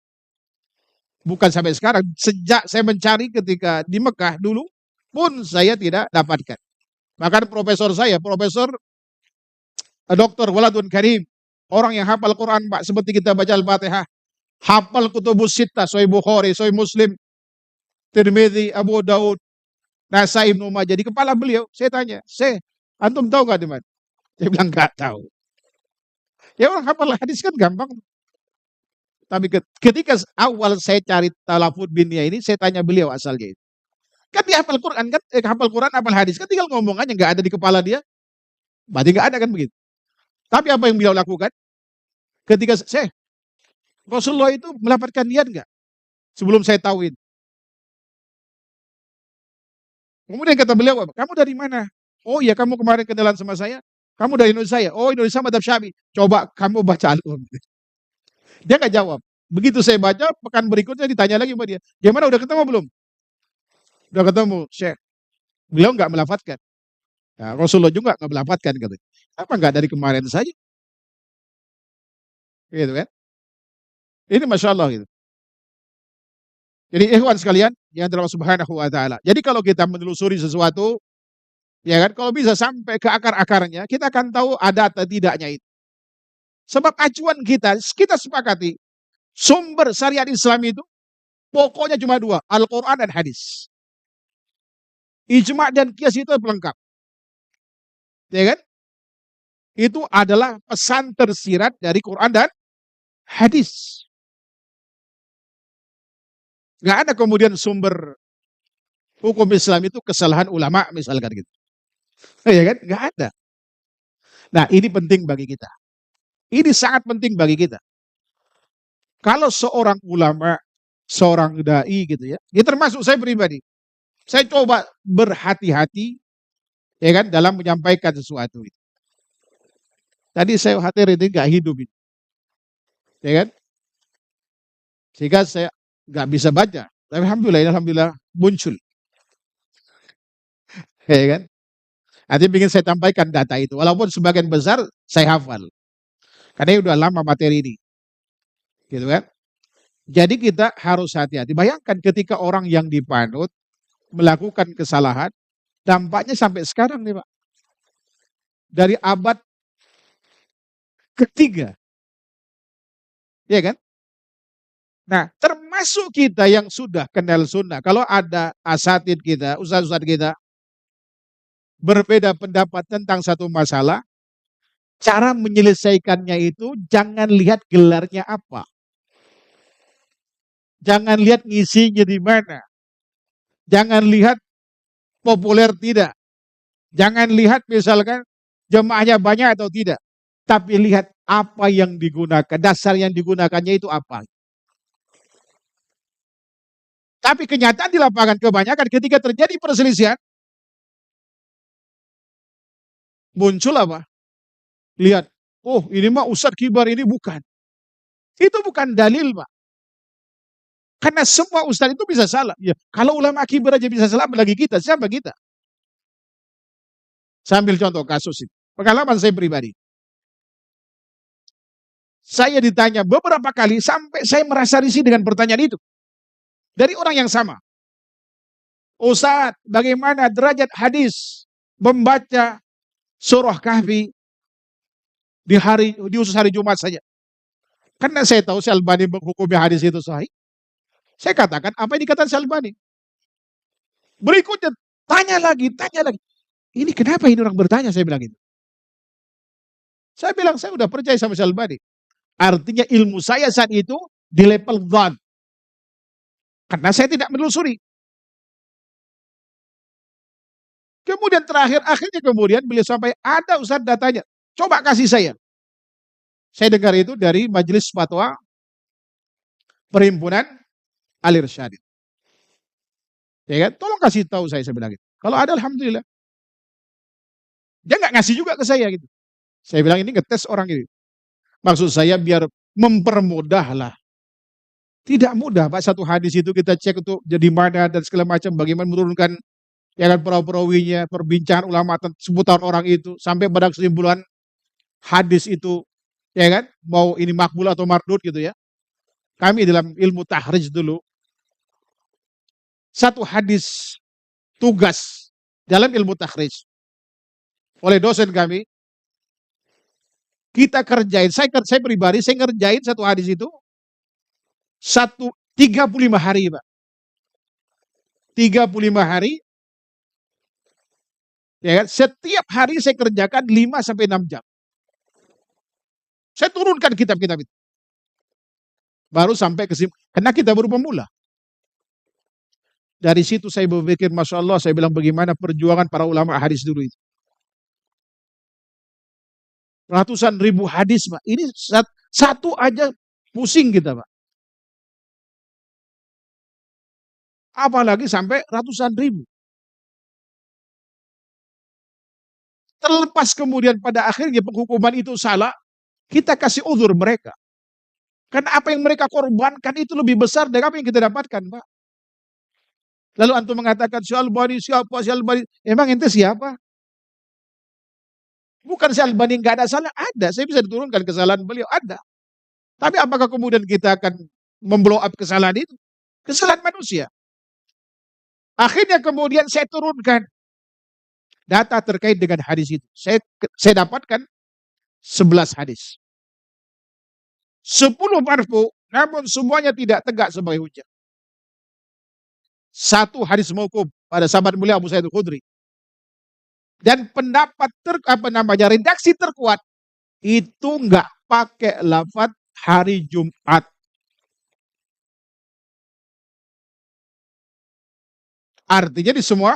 Bukan sampai sekarang, sejak saya mencari ketika di Mekah dulu pun saya tidak dapatkan. Bahkan profesor saya, Profesor Dr. Waladun Karim, orang yang hafal Quran, Pak, seperti kita baca Al-Fatihah, hafal kutubus sittah, Sahih Bukhari, Sahih Muslim, Tirmidzi, Abu Daud, Nasai, Ibnu Majah. Di kepala beliau, saya tanya, antum tahu nggak di mana? Dia bilang nggak tahu. Ya orang hafal hadis kan gampang. Tapi ketika awal saya cari talafud binnya ini, saya tanya beliau asalnya itu. Kan dia hafal Quran kan, hafal Quran, hafal hadis kan tinggal ngomong aja, nggak ada di kepala dia, berarti nggak ada kan begitu. Tapi apa yang beliau lakukan? Ketika saya Rasulullah itu melafalkan niat nggak? Sebelum saya tahuin. Kemudian kata beliau, kamu dari mana? Oh iya, kamu kemarin kenalan sama saya. Kamu dari Indonesia ya? Oh, Indonesia madhab Syafi'i. Coba kamu baca Al-Quran. Dia nggak jawab. Begitu saya baca, pekan berikutnya ditanya lagi sama dia. Gimana, udah ketemu belum? Udah ketemu, Syekh. Beliau nggak melafatkan. Nah, Rasulullah juga nggak melafatkan. Katanya. Apa nggak dari kemarin saja? Gitu kan? Ini Masya Allah gitu. Jadi ikhwan sekalian, yang dalam subhanahu wa ta'ala. Jadi kalau kita menelusuri sesuatu, ya kan, kalau bisa sampai ke akar-akarnya, kita akan tahu ada atau tidaknya itu. Sebab acuan kita sepakati, sumber syariat Islam itu, pokoknya cuma dua, Al-Quran dan hadis. Ijma' dan qiyas itu pelengkap. Ya kan? Itu adalah pesan tersirat dari Quran dan hadis. Nggak ada kemudian sumber hukum Islam itu kesalahan ulama misalkan gitu. Ya kan? Nggak ada. Nah, ini penting bagi kita. Ini sangat penting bagi kita. Kalau seorang ulama, seorang dai gitu ya, ya termasuk saya pribadi. Saya coba berhati-hati ya kan dalam menyampaikan sesuatu itu. Tadi saya khawatir ini nggak hidup ini. Ya kan? Sehingga saya nggak bisa baca. Tapi alhamdulillah muncul. Ya kan? Nanti ingin saya sampaikan data itu. Walaupun sebagian besar saya hafal. Karena udah lama materi ini. Gitu kan? Jadi kita harus hati-hati. Bayangkan ketika orang yang dipanut melakukan kesalahan, dampaknya sampai sekarang nih Pak. Dari abad ketiga. Ya kan? Nah, termasuk kita yang sudah kenal sunnah. Kalau ada asatid kita, ustaz-ustaz kita, berbeda pendapat tentang satu masalah, cara menyelesaikannya itu jangan lihat gelarnya apa. Jangan lihat ngisinya di mana. Jangan lihat populer tidak. Jangan lihat misalkan jemaahnya banyak atau tidak. Tapi lihat apa yang digunakan, dasar yang digunakannya itu apa. Tapi kenyataan di lapangan kebanyakan ketika terjadi perselisihan, muncul apa? Lihat, oh ini mah Ustadz Kibar, ini bukan. Itu bukan dalil Pak. Karena semua Ustadz itu bisa salah. Ya, kalau ulama Kibar aja bisa salah, apalagi kita, siapa kita? Saya ambil contoh kasus ini. Pengalaman saya pribadi. Saya ditanya beberapa kali sampai saya merasa risih dengan pertanyaan itu. Dari orang yang sama. Ustadz, bagaimana derajat hadis membaca surah Kahfi di khusus hari Jumat saja? Karena saya tahu Syalbani menghukumi hadis itu sahih. Saya katakan apa yang dikatakan Syalbani. Berikutnya tanya lagi. Ini kenapa ini orang bertanya, saya bilang itu. Saya bilang saya udah percaya sama Syalbani. Artinya ilmu saya saat itu di level dhan. Karena saya tidak menelusuri. Kemudian akhirnya kemudian beliau sampai ada Ustaz datanya. Coba kasih saya. Saya dengar itu dari Majelis Fatwa Perhimpunan Al-Irsyad. Ya kan? Tolong kasih tahu saya bilang gitu. Kalau ada alhamdulillah. Dia nggak ngasih juga ke saya gitu. Saya bilang ini ngetes orang ini. Maksud saya biar mempermudah lah. Tidak mudah Pak, satu hadis itu kita cek untuk jadi mana dan segala macam, bagaimana menurunkan ya kan perawi-perawinya, perbincangan ulama seputar orang itu sampai pada kesimpulan hadis itu ya kan mau ini makbul atau mardud gitu ya. kami dalam ilmu tahrij dulu, satu hadis tugas dalam ilmu tahrij oleh dosen kami, kita kerjain, saya pribadi, saya ngerjain satu hadis itu, 35 hari, Pak. 35 hari, ya kan? Setiap hari saya kerjakan 5 sampai 6 jam. Saya turunkan kitab-kitab itu. Baru sampai ke sini, karena kita baru pemula. Dari situ saya berpikir, Masya Allah, saya bilang bagaimana perjuangan para ulama hadis dulu itu. Ratusan ribu hadis, Pak. Ini satu aja pusing kita, Pak. Apalagi sampai ratusan ribu. Terlepas kemudian pada akhirnya penghukuman itu salah, kita kasih uzur mereka. Karena apa yang mereka korbankan itu lebih besar dari apa yang kita dapatkan, Pak. Lalu antum mengatakan, Syalbani siapa, Syalbani? Emang ente siapa? Bukan Syalbani nggak ada salah, ada. Saya bisa diturunkan kesalahan beliau, ada. Tapi apakah kemudian kita akan memblow up kesalahan itu? Kesalahan manusia. Akhirnya kemudian saya turunkan data terkait dengan hadis itu. Saya dapatkan 11 hadis. 10 marfu, namun semuanya tidak tegak sebagai hujah. Satu hadis mauquf pada sahabat mulia Abu Sa'id Al-Khudri. Dan pendapat redaksi terkuat itu nggak pakai lafaz hari Jumat. Artinya di semua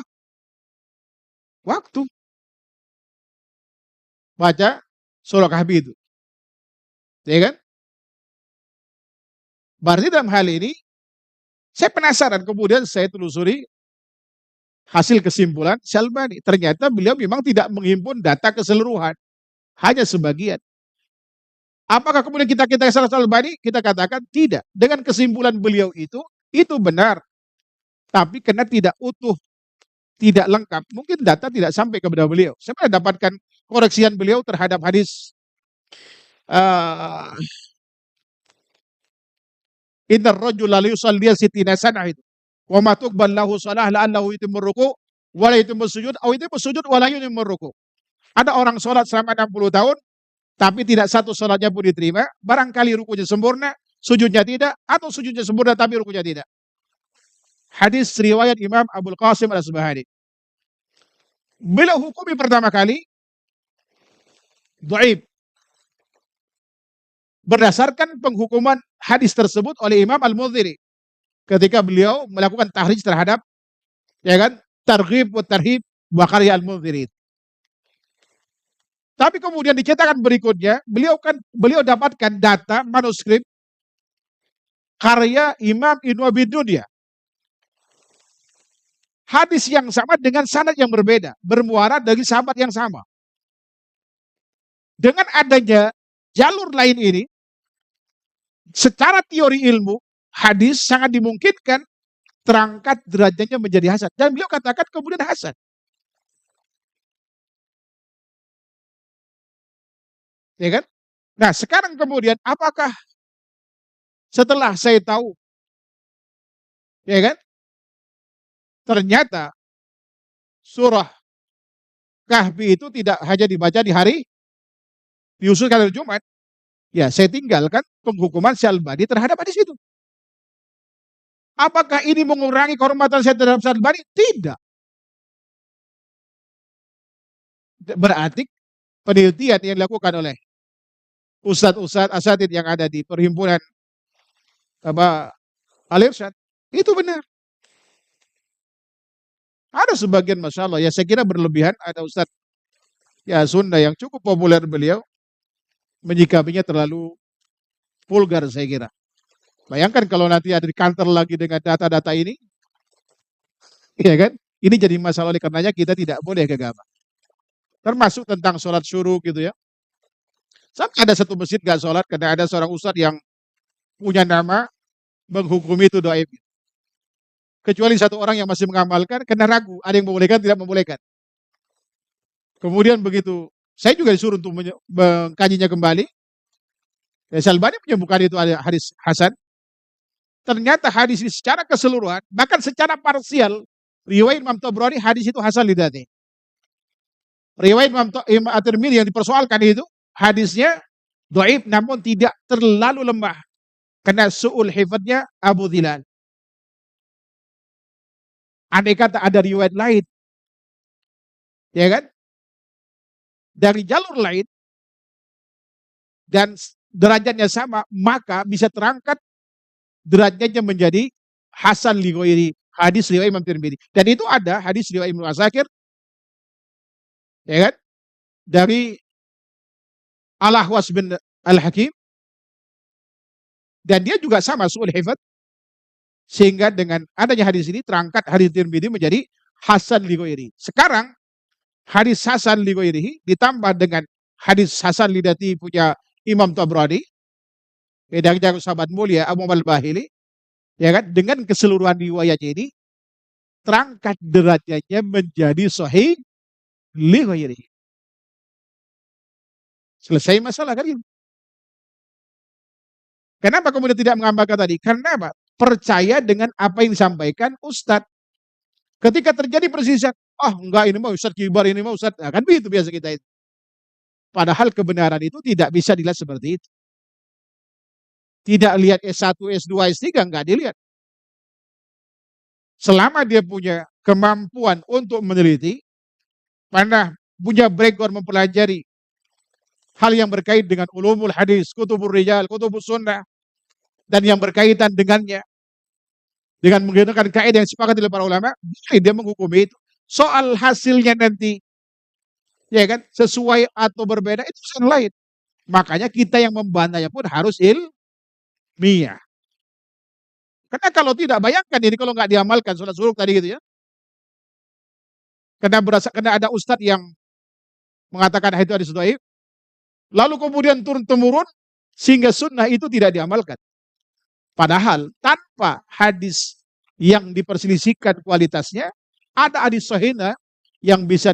waktu baca surah Kahfi itu. Ya kan? Berarti dalam hal ini saya penasaran, kemudian saya telusuri hasil kesimpulan Syalbani. Ternyata beliau memang tidak menghimpun data keseluruhan, hanya sebagian. Apakah kemudian kita salah Syalbani? Kita katakan tidak. Dengan kesimpulan beliau itu benar. Tapi karena tidak utuh, tidak lengkap, mungkin data tidak sampai kepada beliau. Saya pernah dapatkan koreksian beliau terhadap hadis Inna rajula la yusalli sittina sanah itu. Wa ma tuqbal lahu shalah la'allahu yutimmu ruku' wa la yutimmu sujud aw yutimmu sujud wa la yutimmu ruku'. Ada orang sholat selama 60 tahun tapi tidak satu sholatnya pun diterima, barangkali rukunya sempurna, sujudnya tidak, atau sujudnya sempurna tapi rukunya tidak. Hadis riwayat Imam Abdul Qasim Al-Asbahani. Beliau hukumi pertama kali dhaif berdasarkan penghukuman hadis tersebut oleh Imam Al-Mundhiri ketika beliau melakukan tahrij terhadap, ya kan, targhib wa tarhib wa karya Al-Mundhiri. Tapi kemudian di cetakan berikutnya beliau dapatkan data manuskrip karya Imam Ibnu Abi Dunya. Hadis yang sama dengan sanad yang berbeda, bermuara dari sahabat yang sama. Dengan adanya jalur lain ini, secara teori ilmu, hadis sangat dimungkinkan terangkat derajatnya menjadi hasan. Dan beliau katakan kemudian hasan. Ya kan? Nah, sekarang kemudian apakah setelah saya tahu, ya kan, ternyata surah Kahfi itu tidak hanya dibaca di hari diusulkan hari Jumat, ya saya tinggalkan penghukuman Syalbani terhadap hadis itu. Apakah ini mengurangi kehormatan saya terhadap Syalbani? Tidak. Berarti penelitian yang dilakukan oleh ustadz-ustadz asatid yang ada di perhimpunan Al-Irsyad itu benar. Ada sebagian, Masya Allah, ya saya kira berlebihan, ada ustadz ya Sunda yang cukup populer, beliau menyikapinya terlalu vulgar saya kira. Bayangkan kalau nanti ada di kantor lagi dengan data-data ini, ya kan? Ini jadi masalah, oleh karenanya kita tidak boleh gegabah. Termasuk tentang sholat syuruk gitu ya. Sampai ada satu masjid gak sholat karena ada seorang ustadz yang punya nama menghukumi itu dhaif. Kecuali satu orang yang masih mengamalkan karena ragu, ada yang membolehkan, tidak membolehkan. Kemudian begitu, saya juga disuruh untuk mengkajinya kembali. Ya, Syalbani menyebutkan itu ada hadis hasan. ternyata hadis ini secara keseluruhan, bahkan secara parsial, riwayat Imam Tabrani hadis itu hasan lidati. Riwayat Imam At-Tirmidzi yang dipersoalkan itu hadisnya dhaif namun tidak terlalu lemah karena su'ul hifadznya Abu Dhilal. Andai kata ada riwayat lain, ya kan, dari jalur lain dan derajatnya sama, maka bisa terangkat derajatnya menjadi hasan li ghairi, hadis riwayat Imam Tirmidzi. Dan itu ada hadis riwayat Ibnu Asakir, ya kan, dari Al-Ahwas bin Al-Hakim, dan dia juga sama su'ul hifadz, sehingga dengan adanya hadis ini terangkat hadis Tirmidzi menjadi hasan li ghairi. Sekarang hadis hasan li ghairihi ditambah dengan hadis hasan li dzati punya Imam Tabrani, dari sahabat mulia Abu Al-Bahili, ya kan, dengan keseluruhan riwayat ini terangkat derajatnya menjadi sahih li ghairihi. Selesai masalah kan itu. Kenapa kemudian tidak mengamalkan tadi? Karena apa? Percaya dengan apa yang disampaikan Ustadz. Ketika terjadi persisian, enggak ini mau Ustadz kibar, ini mau Ustadz. Nah, kan begitu biasa kita itu. Padahal kebenaran itu tidak bisa dilihat seperti itu. Tidak lihat S1, S2, S3, enggak dilihat. Selama dia punya kemampuan untuk meneliti, punya background mempelajari hal yang berkait dengan ulumul hadis, kutubur rijal, kutubus sunnah, dan yang berkaitan dengannya, dengan menggunakan kaidah yang sepakat oleh para ulama, dia menghukumi itu. Soal hasilnya nanti, ya kan, sesuai atau berbeda, itu yang lain. Makanya kita yang membantahnya pun harus ilmiah. Karena kalau tidak, bayangkan ini kalau nggak diamalkan, sholat suruh tadi gitu ya. Karena ada ustadz yang mengatakan itu hadis dhaif, lalu kemudian turun-temurun, sehingga sunnah itu tidak diamalkan. Padahal tanpa hadis yang diperselisihkan kualitasnya, ada hadis sahihah yang bisa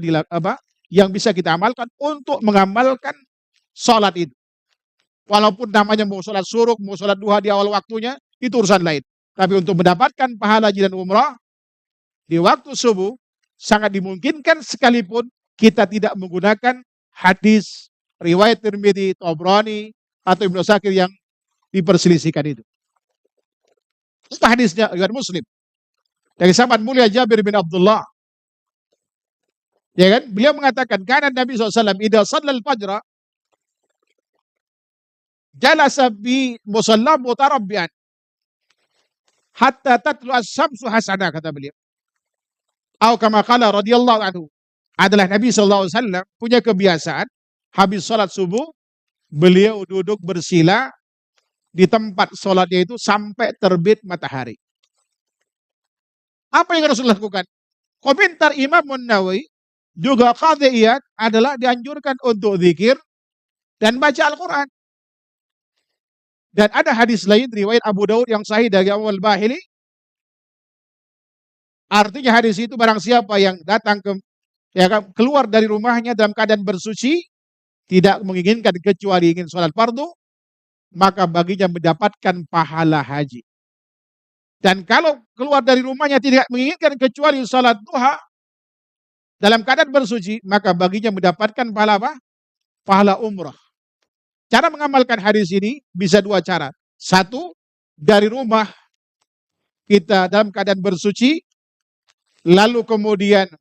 yang bisa kita amalkan untuk mengamalkan sholat itu. Walaupun namanya mau sholat suruh, mau sholat duha di awal waktunya, itu urusan lain. Tapi untuk mendapatkan pahala haji dan umrah di waktu subuh, sangat dimungkinkan sekalipun kita tidak menggunakan hadis riwayat Tirmidzi, Tabrani, atau Ibnu Asakir yang diperselisihkan itu. Itu hadisnya riwayat Muslim dari sahabat mulia Jabir bin Abdullah, ya kan, beliau mengatakan kana Nabi SAW idza shallal fajra jalasa bi musalla mutarabbian hatta tatlu as-syamsu hasana, kata beliau. Atau kama qala radhiyallahu anhu, adalah Nabi SAW punya kebiasaan habis sholat subuh beliau duduk bersila di tempat sholatnya itu sampai terbit matahari. Apa yang Rasul lakukan? Komentar Imam Nawawi juga qadhiyat adalah dianjurkan untuk zikir dan baca Al-Quran. Dan ada hadis lain riwayat Abu Daud yang sahih dari Abu Al-Bahili. Artinya hadis itu barang siapa yang datang keluar dari rumahnya dalam keadaan bersuci, tidak menginginkan kecuali ingin sholat fardu, maka baginya mendapatkan pahala haji. Dan kalau keluar dari rumahnya tidak menginginkan kecuali sholat duha dalam keadaan bersuci, maka baginya mendapatkan pahala apa? Pahala umrah. Cara mengamalkan hadis ini bisa dua cara. Satu, dari rumah kita dalam keadaan bersuci, lalu kemudian,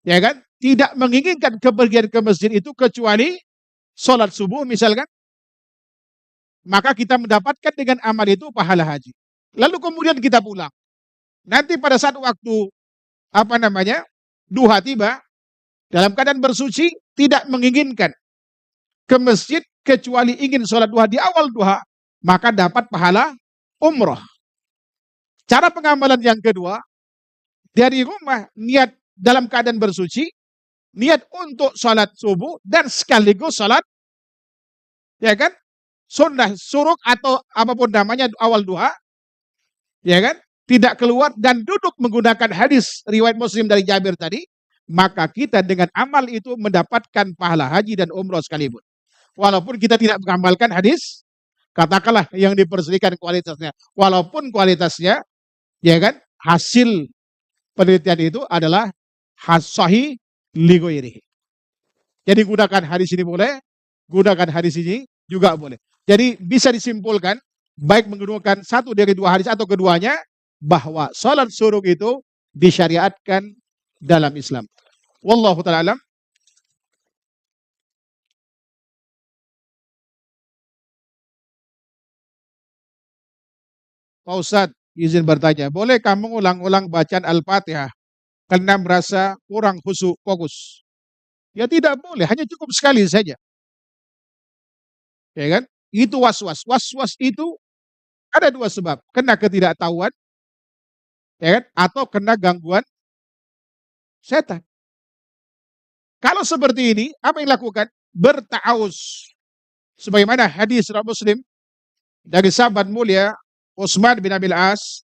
ya kan, tidak menginginkan kepergian ke masjid itu kecuali sholat subuh misalkan, maka kita mendapatkan dengan amal itu pahala haji. Lalu kemudian kita pulang. Nanti pada saat waktu duha tiba, dalam keadaan bersuci, tidak menginginkan ke masjid kecuali ingin sholat duha di awal duha, maka dapat pahala umrah. Cara pengamalan yang kedua, dari rumah niat dalam keadaan bersuci, niat untuk sholat subuh dan sekaligus sholat, ya kan, sunnah suruh atau apapun namanya awal duha, ya kan, tidak keluar dan duduk menggunakan hadis riwayat Muslim dari Jabir tadi, maka kita dengan amal itu mendapatkan pahala haji dan umrah sekalipun. Walaupun kita tidak mengamalkan hadis Katakanlah yang diperselisihkan kualitasnya. Walaupun kualitasnya, ya kan, hasil penelitian itu adalah sahih li ghairihi. Jadi gunakan hadis ini boleh, gunakan hadis ini juga boleh. Jadi bisa disimpulkan, baik menggunakan satu dari dua hadis atau keduanya, bahwa salat suruk itu disyariatkan dalam Islam. Wallahu ta'ala alam. Pak Ustadz, izin bertanya, boleh kamu ulang-ulang bacaan Al-Fatihah karena merasa kurang khusyuk fokus? Ya tidak boleh, hanya cukup sekali saja. Ya kan? Itu was-was. Was-was itu ada dua sebab. Kena ketidaktahuan, ya kan? Atau kena gangguan setan. Kalau seperti ini, apa yang dilakukan? Berta'awuz. Sebagaimana hadis Rasul Muslim dari sahabat mulia Utsman bin Abil As,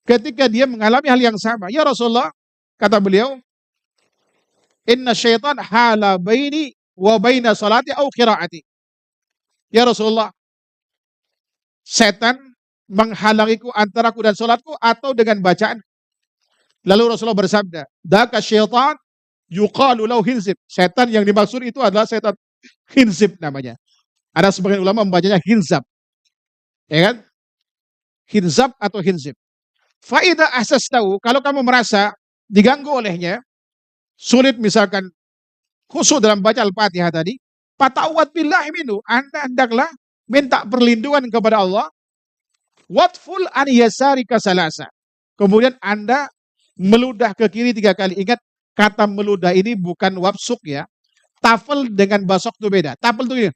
ketika dia mengalami hal yang sama. Ya Rasulullah, kata beliau, inna syaitan hala baini wa baina salati au qiraati. Ya Rasulullah, setan menghalangiku antara aku dan salatku atau dengan bacaan. Lalu Rasulullah bersabda, daka syaitan yuqalu lau hinzib. Setan yang dimaksud itu adalah setan hinzib namanya. Ada sebagian ulama membacanya hinzab. Ya kan? Hinzab atau hinzib. Faida asas tahu, kalau kamu merasa diganggu olehnya, sulit misalkan khusyuk dalam baca Al-Fatihah tadi, fata'awad billahi minhu, Anda hendaklah minta perlindungan kepada Allah, watful an yasarika salasa. Kemudian Anda meludah ke kiri 3 kali. Ingat, kata meludah ini bukan wapsuk ya. Tafel dengan basok itu beda. Tafel itu ini.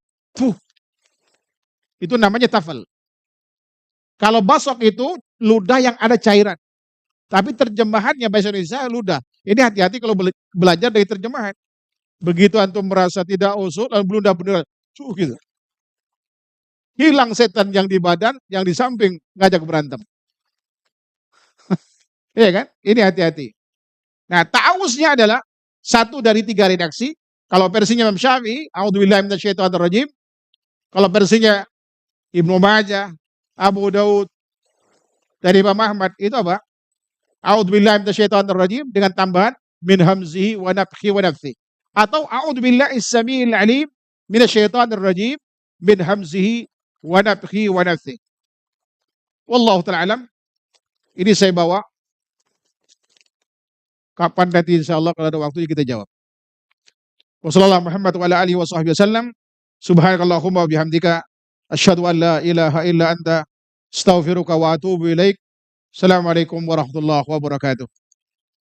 Itu namanya tafel. Kalau basok itu ludah yang ada cairan. Tapi terjemahannya bahasa Indonesia ludah. Ini hati-hati kalau belajar dari terjemahan. Begitu antum merasa tidak usul, lalu meludah beneran. Gitu. Hilang setan yang di badan, yang di samping ngajak berantem. Iya kan? Ini hati-hati. Nah, ta'awuznya adalah satu dari 3 redaksi. Kalau versinya Imam Syafi'i, a'udzubillahi minasyaitonirrajim. Kalau versinya Ibnu Majah, Abu Daud, dari Imam Ahmad, itu apa? A'udzubillahi minasyaitonirrajim dengan tambahan min hamzihi wa nafthihi wa nafthihi. Atau a'udzubillahi as-sami'il 'alim minasyaitonirrajim min hamzihi wa nafthihi wa nafthihi. Wallahu ta'ala alam. Ini saya bawa. Kapan nanti insyaallah kalau ada waktu kita jawab. Wassallallahu Muhammad wa ala alihi wa sahbihi wasallam. Subhanakallahumma wa bihamdika asyhadu an la ilaha illa anta astaghfiruka wa atubu ilaik. Assalamualaikum warahmatullahi wabarakatuh.